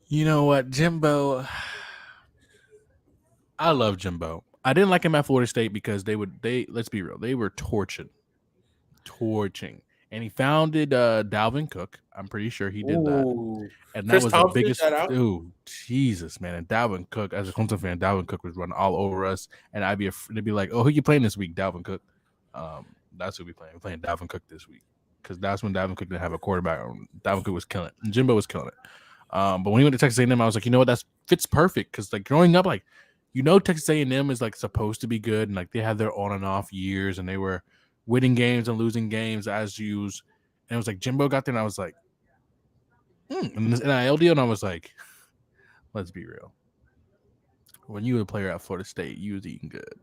You know what, Jimbo? I love Jimbo. I didn't like him at Florida State because let's be real, they were torching. And he founded Dalvin Cook. I'm pretty sure he did that. And that Chris was Thompson, the biggest. Ooh, Jesus, man. And Dalvin Cook, as a Clemson fan, Dalvin Cook was running all over us. And they'd be like, oh, who you playing this week? Dalvin Cook. That's who we playing. We're playing Dalvin Cook this week. Because that's when Dalvin Cook didn't have a quarterback. Dalvin Cook was killing it. And Jimbo was killing it. But when he went to Texas A&M, I was like, you know what? That fits perfect. Because like growing up, like, Texas A&M is like supposed to be good. And like they had their on and off years. And they were winning games and losing games as used. And it was like Jimbo got there and I was like, And this NIL deal, and I was like, let's be real. When you were a player at Florida State, you was eating good.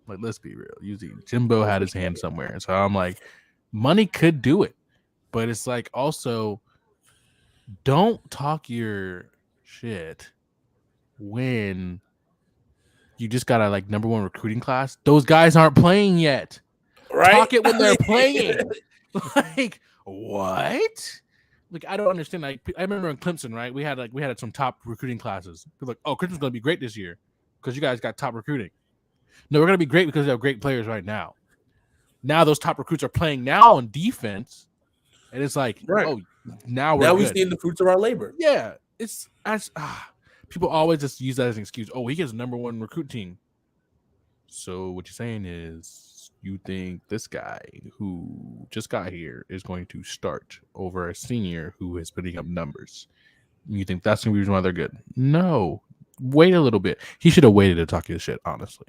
Like, let's be real. Jimbo had his hand somewhere. And so I'm like, money could do it. But it's like also, don't talk your shit when you just got a like number one recruiting class. Those guys aren't playing yet. Right? Talk it when they're playing. Like, what? Like, I don't understand. Like, I remember in Clemson, right? We had some top recruiting classes. People like, oh, Clemson's gonna be great this year because you guys got top recruiting. No, we're gonna be great because we have great players right now. Now those top recruits are playing now on defense, and it's like, oh, now we're seeing the fruits of our labor. Yeah, it's as people always just use that as an excuse. Oh, he gets number one recruit team. So what you're saying is, you think this guy who just got here is going to start over a senior who is putting up numbers? You think that's the reason why they're good? No. Wait a little bit. He should have waited to talk his shit, honestly.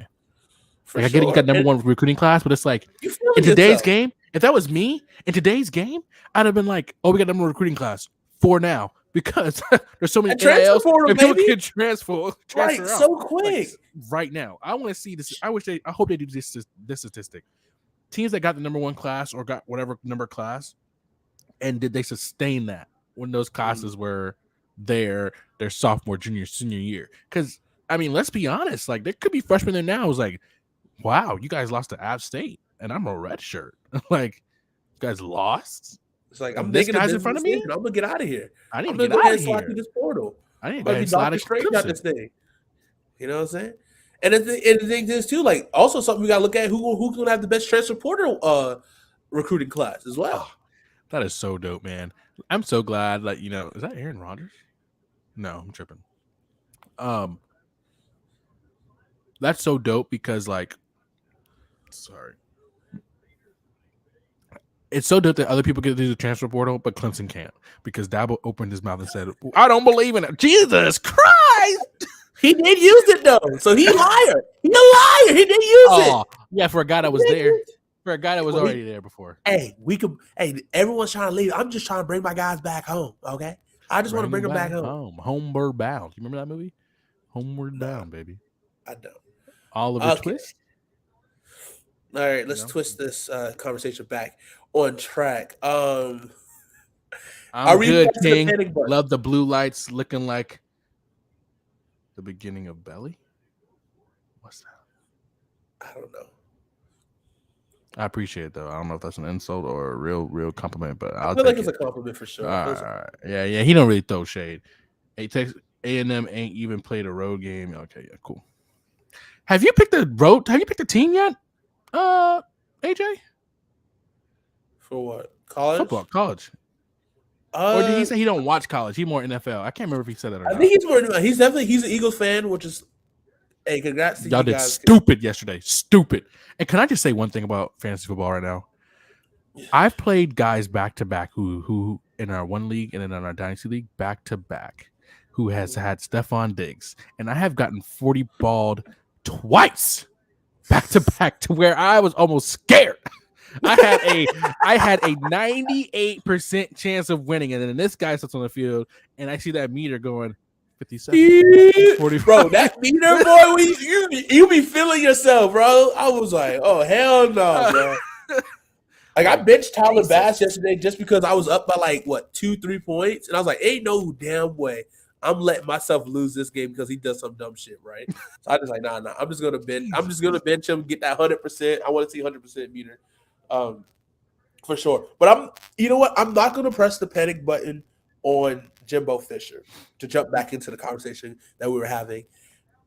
Like, I get it, you got number one recruiting class, but it's like, in today's game, if that was me, in today's game, I'd have been like, oh, we got number one recruiting class for now. Because there's so many NILs and people can transfer right out. So quick. Like, right now. I want to see this. I hope they do this statistic. Teams that got the number one class or got whatever number class, and did they sustain that when those classes were their sophomore, junior, senior year? Because I mean, let's be honest, like there could be freshmen there now who's like, wow, you guys lost to App State and I'm a red shirt. Like, you guys lost? It's like I'm this guy's in front of me. I'm gonna get out of here. I need to get out of here. Through this portal. I need to slide straight out this thing. You know what I'm saying? And the thing is too, like also something we gotta look at who's gonna have the best transfer portal recruiting class as well. Oh, that is so dope, man. I'm so glad that is that Aaron Rodgers? No, I'm tripping. That's so dope because sorry. It's so dope that other people get to do the transfer portal, but Clemson can't because Dabo opened his mouth and said, I don't believe in it. Jesus Christ! He did use it, though. So he liar. He a liar. He did use it. Yeah, for a guy that was there. For a guy that was already there before. Hey, everyone's trying to leave. I'm just trying to bring my guys back home, okay? I just want to bring them back home. Homeward Bound. You remember that movie? Homeward Bound, baby. I don't. Oliver Twist? All right, You let's know, twist this conversation back on track. I'm Are we good, pressing the King. panic button? Love the blue lights looking like the beginning of Belly. What's that? I don't know. I appreciate it though. I don't know if that's an insult or a real compliment, but I I'll feel like take it's it. a compliment for sure. All I right, feel it's all right. Yeah. He don't really throw shade. A&M ain't even played a road game. Okay, yeah, cool. Have you picked a team yet? AJ? for what? College? Football, college. Or did he say he don't watch college? He more NFL. I can't remember if he said that or I not. think he's definitely an Eagles fan, which is hey, congrats to Y'all you did guys. stupid yesterday. Stupid. And can I just say one thing about fantasy football right now? I've played guys back to back who in our one league and then in our dynasty league back to back who has had Stephon Diggs, and I have gotten 40 balled twice back to back to where I was almost scared. I had a 98% chance of winning, and then this guy sits on the field, and I see that meter going 57, 45. Bro, that meter boy, you be feeling yourself, bro. I was like, oh hell no, bro. Like I benched Tyler Bass yesterday just because I was up by like what 2-3 points, and I was like, ain't no damn way I'm letting myself lose this game because he does some dumb shit, right? So I just like, nah. I'm just gonna bench him, get that 100%. I want to see 100% meter, for sure. But you know what? I'm not gonna press the panic button on Jimbo Fisher to jump back into the conversation that we were having.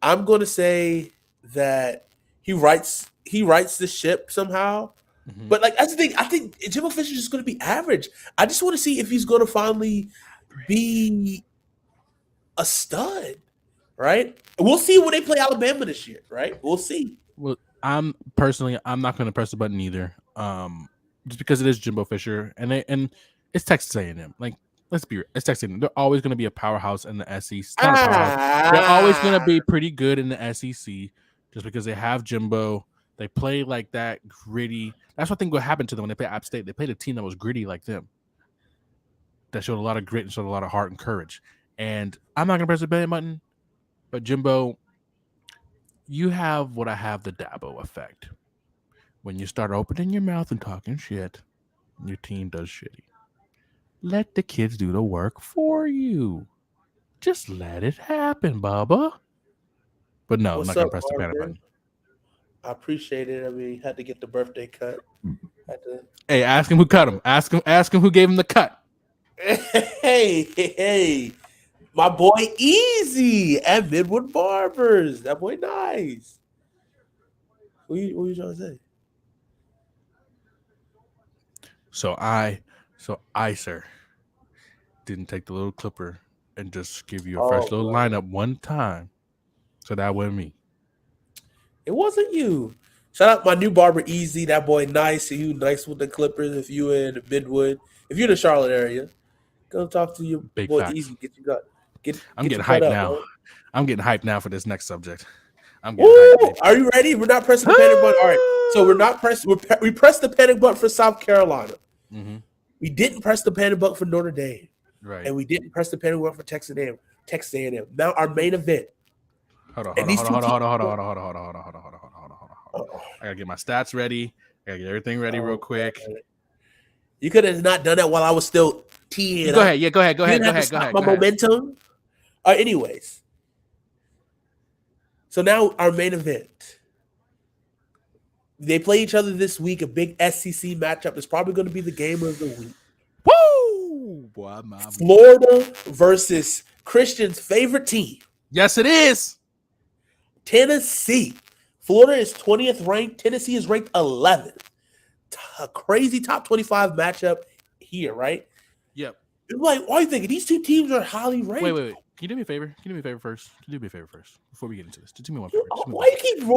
I'm gonna say that he rights the ship somehow. Mhm. But like that's the thing. I think Jimbo Fisher is just going to be average. I just want to see if he's going to finally be a stud, right? We'll see when they play Alabama this year, right? We'll see. Well, I'm not going to press the button either. Just because it is Jimbo Fisher and it's Texas A&M. Like, let's be real, it's Texas A&M. They're always going to be a powerhouse in the SEC. Not a powerhouse. They're always going to be pretty good in the SEC just because they have Jimbo. They play like that gritty. That's what I think what happened to them when they played App State. They played a team that was gritty like them, that showed a lot of grit and showed a lot of heart and courage. And I'm not going to press the button, but Jimbo, you have what I have, the Dabo effect. When you start opening your mouth and talking shit, your team does shitty. Let the kids do the work for you. Just let it happen, Bubba. But no, I'm not going to press the panic button. I appreciate it. I mean, had to get the birthday cut. Hey, ask him who cut him. Ask him who gave him the cut. Hey, my boy Easy at Midwood Barbers. That boy nice. What you trying to say? So I, sir, didn't take the little clipper and just give you a fresh little lineup one time. So that wasn't me. It wasn't you. Shout out my new barber Easy. That boy nice. You nice with the clippers. If you in Midwood, if you're in the Charlotte area, go talk to your Big boy facts. Easy. I'm getting hyped now. Bro. I'm getting hyped now for this next subject. I'm getting hyped. Are you ready? We're not pressing the panic button. All right. So we're not pressing. We pressed the panic button for South Carolina. Mm-hmm. We didn't press the panic button for Notre Dame. Right. And we didn't press the panic button for Texas A&M. Now our main event. Hold on. I gotta get my stats ready. I gotta get everything ready real quick. You could have not done that while I was still teeing. Go ahead. Yeah, go ahead. My momentum. Anyways. So now our main event. They play each other this week. A big SEC matchup. It's probably going to be the game of the week. Woo! Boy, Florida versus Christian's favorite team. Yes, it is. Tennessee. Florida is 20th ranked. Tennessee is ranked 11th. A crazy top 25 matchup here, right? Yep. Like, why are you thinking these two teams are highly ranked? Wait. Can you do me a favor? First before we get into this? Just do me one favor. Why do you keep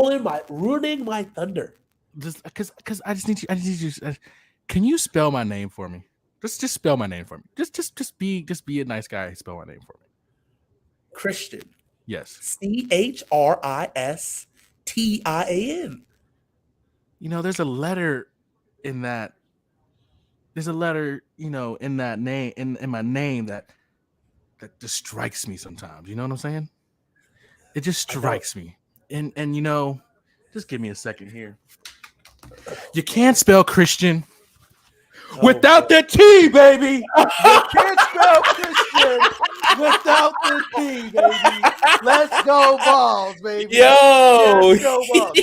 ruining my thunder? Just because I just need you. Can you spell my name for me? Just spell my name for me. Just be a nice guy. Spell my name for me. Christian. Yes. CHRISTIAN. You know, there's a letter in that. There's a letter, in that name, in my name that just strikes me sometimes. You know what I'm saying? It just strikes me. And just give me a second here. You can't spell Christian Oh, without the T, baby. You can't spell Christian without the T, baby. Let's go balls, baby. Yo, Let's go balls.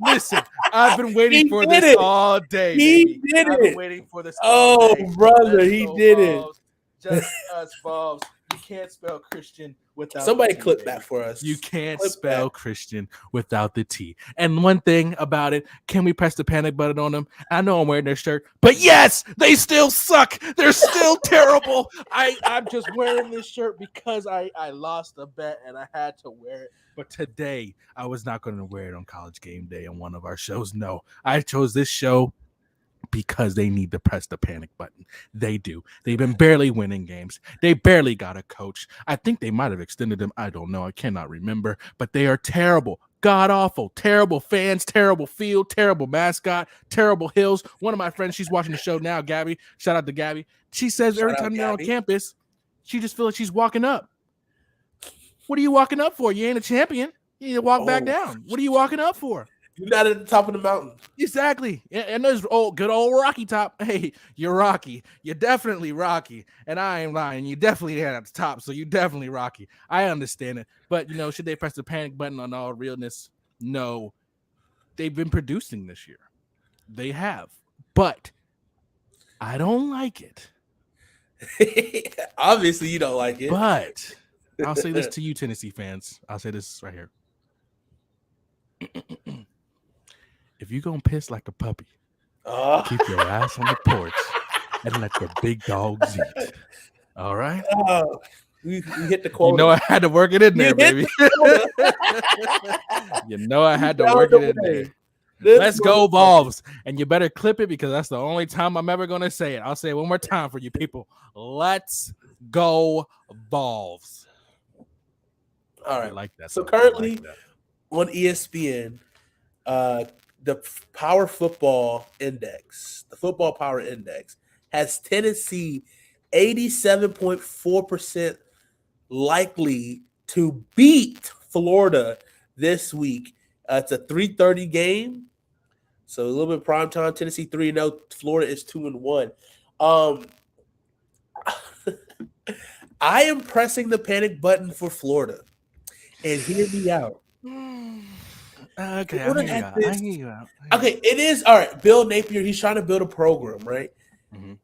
Listen. I've been waiting He for did this it. all day. He baby. did I've been it. waiting for this all Oh, day. brother, Let's he go did it. balls. Just us balls. You can't spell Christian without Somebody the T, clip baby. that for us. You can't Clip spell that. Christian without the T. And one thing about it, can we press the panic button on them? I know I'm wearing their shirt, but yes, they still suck. They're still terrible. I'm just wearing this shirt because I lost a bet and I had to wear it. But today, I was not going to wear it on College Game Day on one of our shows. No, I chose this show because they need to press the panic button. They do. They've been barely winning games. They barely got a coach. I think they might have extended them. I don't know. I cannot remember. But they are terrible. God awful. Terrible fans. Terrible field. Terrible mascot. Terrible hills. One of my friends, she's watching the show now, Gabby. Shout out to Gabby. She says every Shout out, time they're on Gabby. campus, she just feels like she's walking up. What are you walking up for? You ain't a champion. You need to walk back Oh. down. What are you walking up for? You're not at the top of the mountain. Exactly. And there's good old Rocky Top. Hey, you're Rocky. You're definitely Rocky. And I ain't lying. You definitely at the top. So you definitely Rocky. I understand it. But, should they press the panic button on all realness? No. They've been producing this year. They have. But I don't like it. Obviously, you don't like it. But I'll say this to you, Tennessee fans. I'll say this right here. If you're going to piss like a puppy, keep your ass on the porch and let the big dogs eat. All right? We hit the quota. You know I had to work it in there, baby. You know I had to work it in there. Let's go, Vols. And you better clip it because that's the only time I'm ever going to say it. I'll say it one more time for you people. Let's go, Vols. All right. I like that. So though. currently I like that. on ESPN, the Power Football Index, the Football Power Index, has Tennessee 87.4% likely to beat Florida this week. It's a 3:30 game, so a little bit of prime time. Tennessee 3-0, Florida is 2-1. I am pressing the panic button for Florida, and hear me out. Okay, Florida I had hear this- you out. Okay, it is all right. Bill Napier, he's trying to build a program, right? Mhm.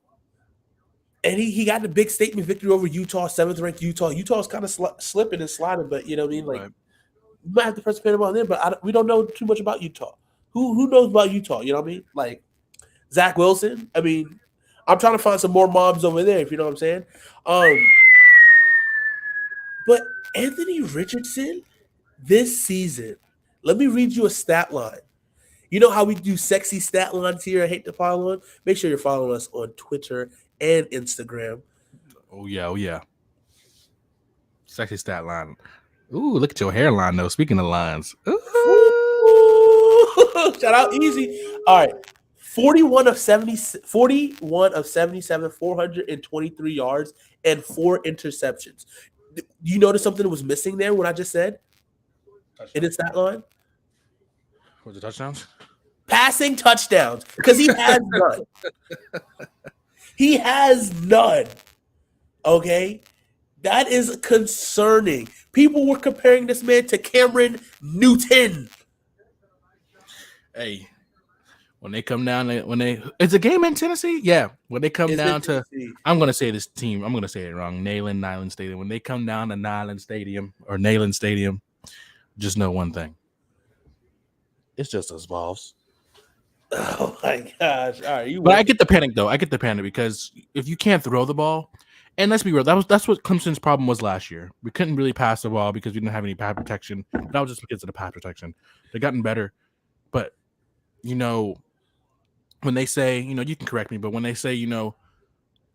And he got the big statement victory over Utah, 7th ranked Utah. Utah's kind of slipping and sliding, but you know what I mean? Like, Right. we might have to press the panic on them, but we don't know too much about Utah. Who knows about Utah? You know what I mean? Like Zach Wilson. I mean, I'm trying to find some more moms over there, if you know what I'm saying. But Anthony Richardson this season, let me read you a stat line. You know how we do sexy stat lines here? I hate to follow on. Make sure you're following us on Twitter and Instagram. Oh yeah. Sexy stat line. Ooh, look at your hairline though. Speaking of lines. Ooh. Shout out Easy. All right. 41 of 77, 423 yards, and 4 interceptions. You notice something was missing there? What I just said in his stat line? Was it touchdowns? Passing touchdowns, because he has none. He has none. Okay, that is concerning. People were comparing this man to Cameron Newton. Hey, when they come down, it's a game in Tennessee. Yeah, when they come Is down it to, Tennessee? I'm gonna say this team. I'm gonna say it wrong. Neyland Stadium. When they come down to Neyland Stadium, just know one thing. It's just us Vols. Oh my gosh! All right, But I get the panic though. I get the panic because if you can't throw the ball, and let's be real, that's what Clemson's problem was last year. We couldn't really pass the ball because we didn't have any pass protection. But that was just because of the pass protection. They've gotten better, but when they say, you can correct me, but when they say,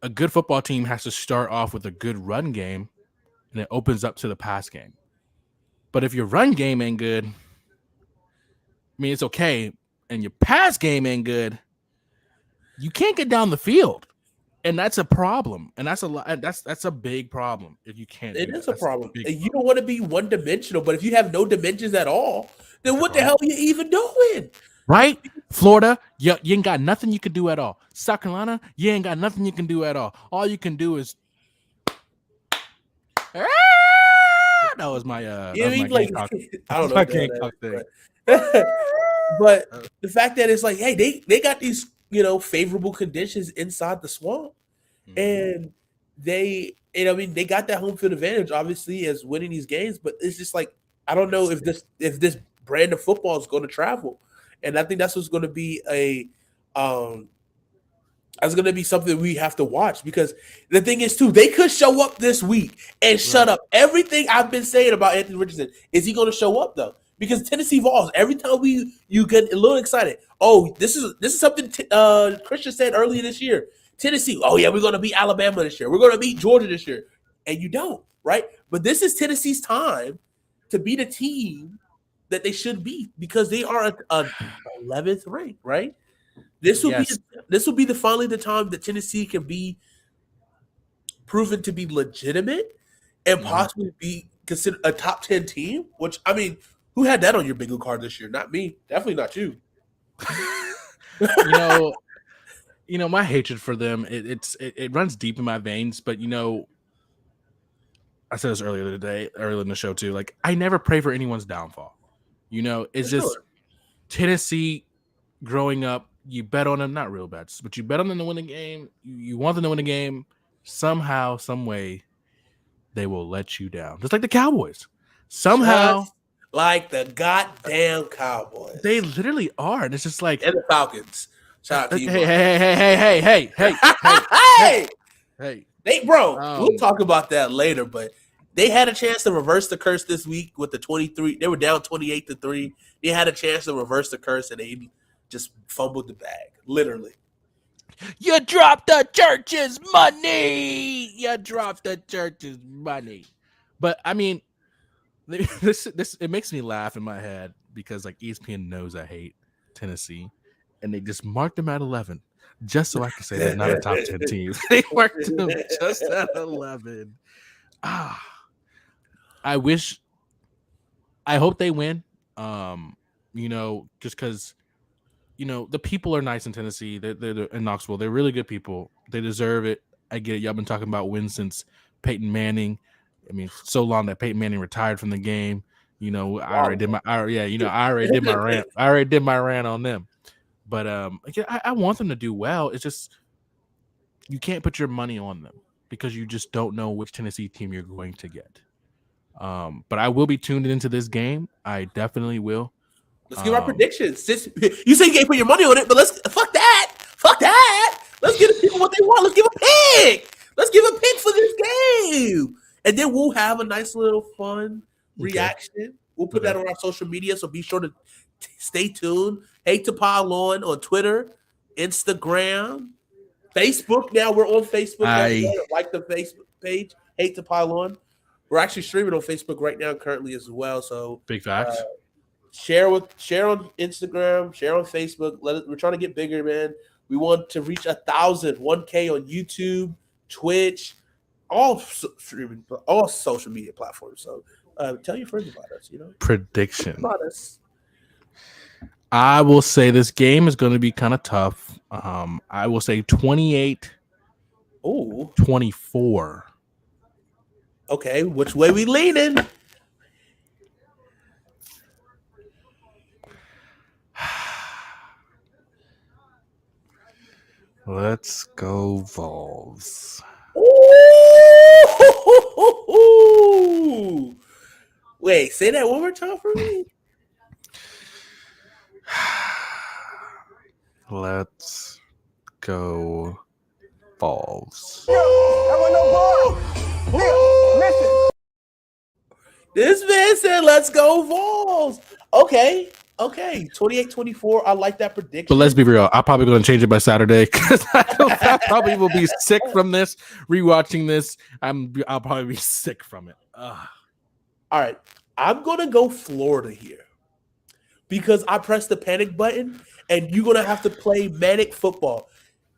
a good football team has to start off with a good run game, and it opens up to the pass game. But if your run game ain't good, I mean, it's okay, and your pass game ain't good, you can't get down the field, and that's a problem, and that's a big problem if you can't. It do is that. a problem. Big You don't want to be one dimensional, but if you have no dimensions at all, then what the hell are you even doing? Right? Florida, you ain't got nothing you can do at all. South Carolina, you ain't got nothing you can do at all. All you can do is that was my You know what I mean? Like, Gamecock. I don't know My what the hell Gamecock thing. that is, but the fact that it's like, hey, they got these, favorable conditions inside the swamp, and they, I mean, they got that home field advantage, obviously, as winning these games. But it's just like, I don't know if this brand of football is going to travel, and I think that's what's going to be that's going to be something we have to watch, because the thing is too, they could show up this week and shut up everything I've been saying about Anthony Richardson. Is he going to show up though? Because Tennessee Vols, every time you get a little excited, oh, this is something Christian said earlier this year. Tennessee, oh yeah, we're going to beat Alabama this year. We're going to beat Georgia this year, and you don't, right? But this is Tennessee's time to beat a team that they should beat, because they are a 11th ranked, right? This will be finally the time that Tennessee can be proven to be legitimate and possibly be considered a top 10 team. Which, I mean, who had that on your bingo card this year? Not me. Definitely not you. My hatred for them, it runs deep in my veins. But I said this earlier in the show too. Like, I never pray for anyone's downfall. It's just Tennessee growing up. You bet on them, not real bets, but you bet on them to win the game. You want them to win the game. Somehow, some way, they will let you down. Just like the Cowboys. Somehow. Just like the goddamn Cowboys. They literally are. And it's just like. And the Falcons. Shout out to you. Hey. We'll talk about that later, but they had a chance to reverse the curse this week with the 23. They were down 28-3. They had a chance to reverse the curse, and they just fumbled the bag, literally. You dropped the church's money. But I mean, this it makes me laugh in my head, because like ESPN knows I hate Tennessee, and they just marked them at 11 just so I can say they're not a top 10 team. They marked them just at 11. I hope they win. Just because. The people are nice in Tennessee. They're in Knoxville. They're really good people. They deserve it. I get it. Y'all been talking about wins since Peyton Manning. I mean, so long that Peyton Manning retired from the game. I already did my rant. I already did my rant on them. But I want them to do well. It's just you can't put your money on them, because you just don't know which Tennessee team you're going to get. But I will be tuned into this game. I definitely will. Let's give our predictions. You say you can't put your money on it, but fuck that. Let's give the people what they want. Let's give a pick. Let's give a pick for this game, and then we'll have a nice little fun reaction. We'll put that on our social media, so be sure to stay tuned. Hate to Pile on Twitter, Instagram, Facebook. Now we're on Facebook. Like the Facebook page. Hate to Pile on. We're actually streaming on Facebook right now, currently as well. So big facts. Share on Instagram, share on Facebook. We're trying to get bigger, man. We want to reach 1,000, 1K on YouTube, Twitch, all streaming, all social media platforms. So tell your friends about us. Prediction about us. I will say this game is going to be kind of tough. I will say 28-24. Okay, which way we leaning? Let's go Vols. Ooh. Wait, say that one more time for me. Let's go Vols. This man said, let's go Vols. Okay. 28-24. I like that prediction. But let's be real. I'm probably going to change it by Saturday, because I probably will be sick from this. Rewatching this, I'll probably be sick from it. Ugh. All right. I'm going to go Florida here, because I pressed the panic button, and you're going to have to play manic football.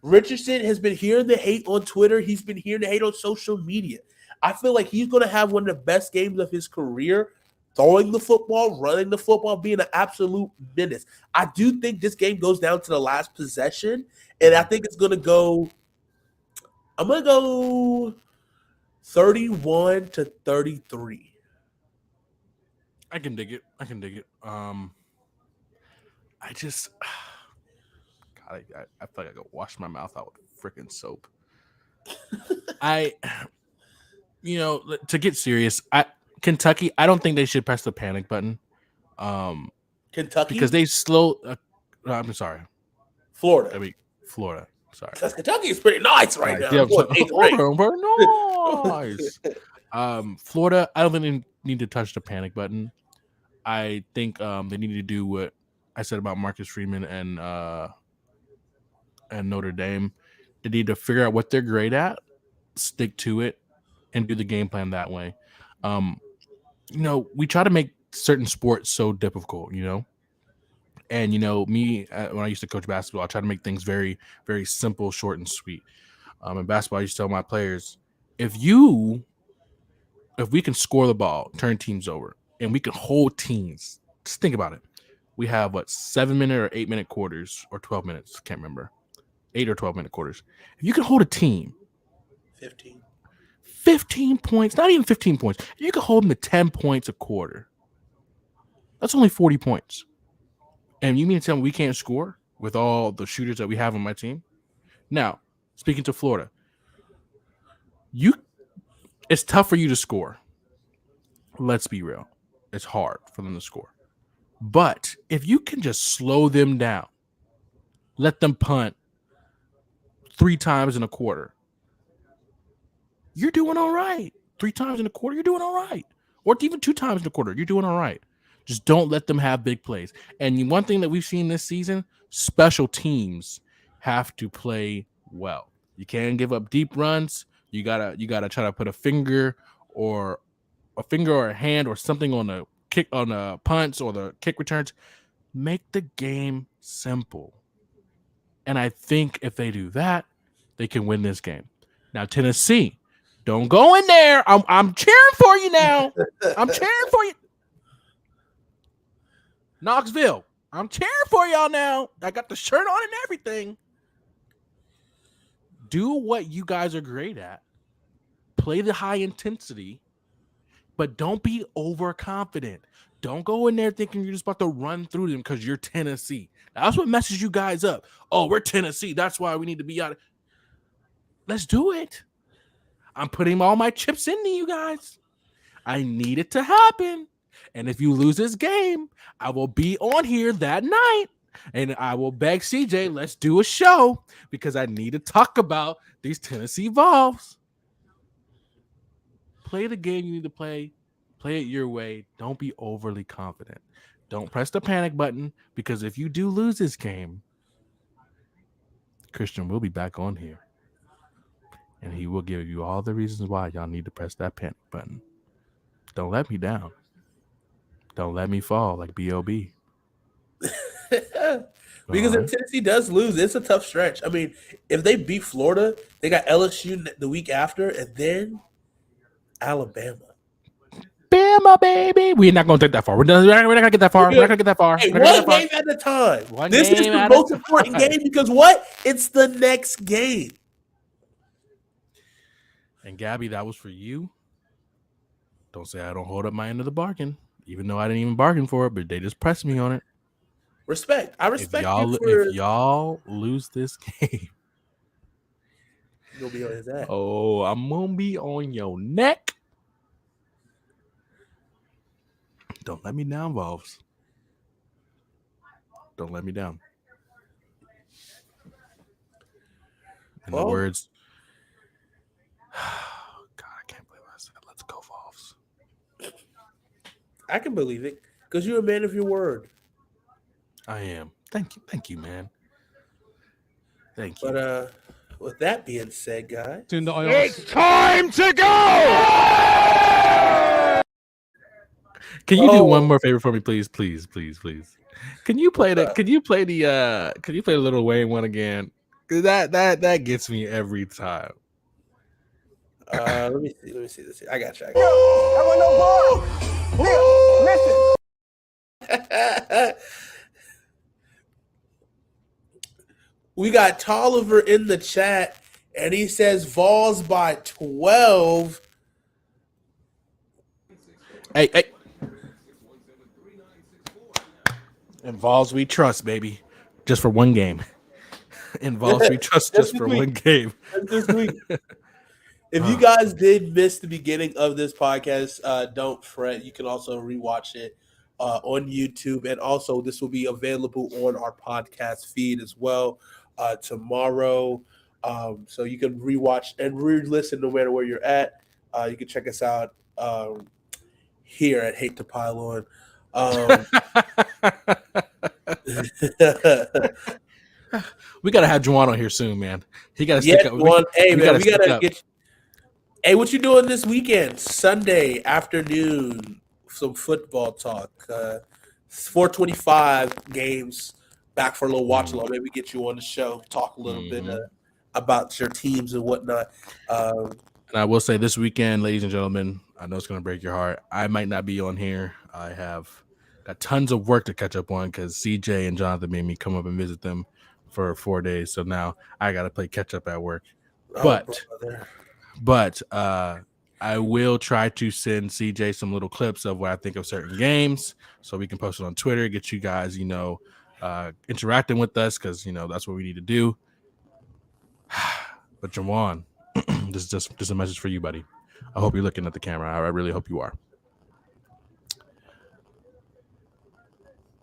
Richardson has been hearing the hate on Twitter. He's been hearing the hate on social media. I feel like he's going to have one of the best games of his career throwing the football, running the football, being an absolute menace. I do think this game goes down to the last possession, and I think it's going to go. I'm going to go 31-33. I can dig it. I just, God, I feel like I go wash my mouth out with freaking soap. To get serious, Kentucky, I don't think they should press the panic button. Kentucky? Because they slow. I'm sorry. Florida. I mean, Florida. Sorry. Because Kentucky is pretty nice right now. Yeah, nice. Florida, I don't think they need to touch the panic button. I think they need to do what I said about Marcus Freeman and Notre Dame. They need to figure out what they're great at, stick to it, and do the game plan that way. We try to make certain sports so difficult, and me when I used to coach basketball, I try to make things very, very simple, short, and sweet. In basketball, I used to tell my players, if we can score the ball, turn teams over, and we can hold teams, just think about it. We have 7-minute or 8-minute quarters, or 12 minutes, can't remember, 8 or 12-minute quarters. If you can hold a team 15 points, not even 15 points, you can hold them to 10 points a quarter. That's only 40 points. And you mean to tell me we can't score with all the shooters that we have on my team? Now, speaking to Florida, it's tough for you to score. Let's be real. It's hard for them to score. But if you can just slow them down, let them punt 3 times in a quarter, you're doing all right. 3 times in a quarter, you're doing all right. Or even 2 times in a quarter, you're doing all right. Just don't let them have big plays. And one thing that we've seen this season, special teams have to play well. You can't give up deep runs. You gotta try to put a finger or a hand or something on the kick, on the punts or the kick returns. Make the game simple. And I think if they do that, they can win this game. Now, Tennessee, don't go in there. I'm cheering for you now. I'm cheering for you. Knoxville, I'm cheering for y'all now. I got the shirt on and everything. Do what you guys are great at. Play the high intensity, but don't be overconfident. Don't go in there thinking you're just about to run through them because you're Tennessee. That's what messes you guys up. Oh, we're Tennessee. That's why we need to be out. Let's do it. I'm putting all my chips into you guys. I need it to happen. And if you lose this game, I will be on here that night and I will beg CJ, let's do a show because I need to talk about these Tennessee Vols. Play the game you need to play. Play it your way. Don't be overly confident. Don't press the panic button because if you do lose this game, Christian will be back on here. And he will give you all the reasons why y'all need to press that panic button. Don't let me down. Don't let me fall like B.O.B. Because if Tennessee does lose, it's a tough stretch. I mean, if they beat Florida, they got LSU the week after, and then Alabama. Bama, baby. We're not going to take that far. We're not going to get that far. We're not going to get that far. Hey, one game at a time. This is the most important game because what? It's the next game. And Gabby, that was for you. Don't say I don't hold up my end of the bargain, even though I didn't even bargain for it, but they just pressed me on it. Respect. I respect if y'all lose this game, you'll be on his ass. Oh, I'm gonna be on your neck. Don't let me down, Vols. Don't let me down. In the words, God, I can't believe I said, let's go, Vols. I can believe it because you're a man of your word. I am. Thank you, man. Thank you. But with that being said, guys, it's time to go. Can you do one more favor for me, please? Please. Can you play the Lil Wayne one again? Cause that gets me every time. Let me see this. I got you. I want no bar. Listen. We got Tolliver in the chat, and he says Vols by 12. Hey. In Vols we trust, baby. Just for one game. In Vols we trust just for one game. This week. If you guys did miss the beginning of this podcast, don't fret. You can also rewatch it on YouTube. And also, this will be available on our podcast feed as well tomorrow. So you can rewatch and re-listen no matter where you're at. You can check us out here at Hate to Pile On. We gotta have Juwan on here soon, man. He gotta Yeah, stick up. Juwan. Hey, man, we gotta up. get. Hey, what you doing this weekend? Sunday afternoon, some football talk. 4:25 games back for a little watch along. Maybe get you on the show, talk a little bit about your teams and whatnot. And I will say this weekend, ladies and gentlemen, I know it's gonna break your heart. I might not be on here. I have got tons of work to catch up on because CJ and Jonathan made me come up and visit them for 4 days. So now I got to play catch up at work. But I will try to send CJ some little clips of what I think of certain games so we can post it on Twitter, get you guys, interacting with us because, that's what we need to do. But Juwan, this is just a message for you, buddy. I hope you're looking at the camera. I really hope you are.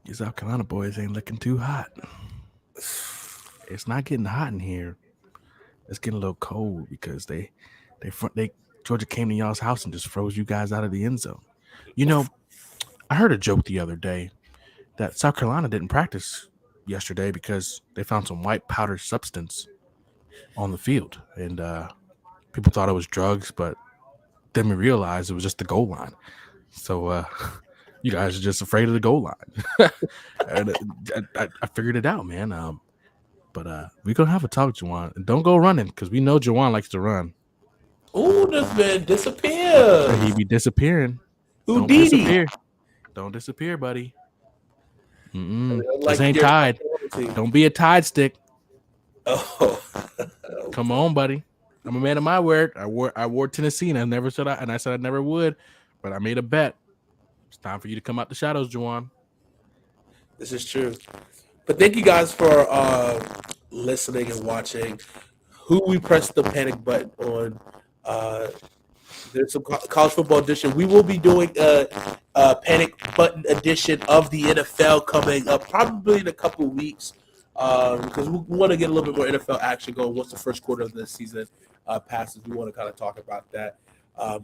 These South Carolina boys ain't looking too hot. It's not getting hot in here. It's getting a little cold because they Georgia came to y'all's house and just froze you guys out of the end zone. I heard a joke the other day that South Carolina didn't practice yesterday because they found some white powder substance on the field, and people thought it was drugs, but then we realized it was just the goal line. So you guys are just afraid of the goal line. And I figured it out, man. But we're going to have a talk, Juwan. And don't go running because we know Juwan likes to run. Ooh, this man disappeared. He be disappearing. Houdini. Don't disappear, buddy. Like this ain't Tide. Don't be a Tide stick. Oh. Come on, buddy. I'm a man of my word. I wore Tennessee, and I said I never would, but I made a bet. It's time for you to come out the shadows, Juwan. This is true. But thank you guys for listening and watching. Who we press the panic button on. There's some college football edition. We will be doing a panic button edition of the NFL coming up probably in a couple of weeks because we want to get a little bit more NFL action going once the first quarter of the season passes. We want to kind of talk about that.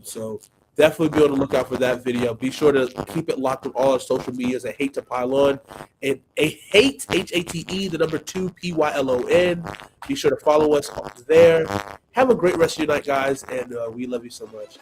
So definitely be on the lookout for that video. Be sure to keep it locked on all our social medias at Hate to Pile On and Hate HATE the number 2 PYLON. Be sure to follow us there. Have a great rest of your night, guys, and we love you so much.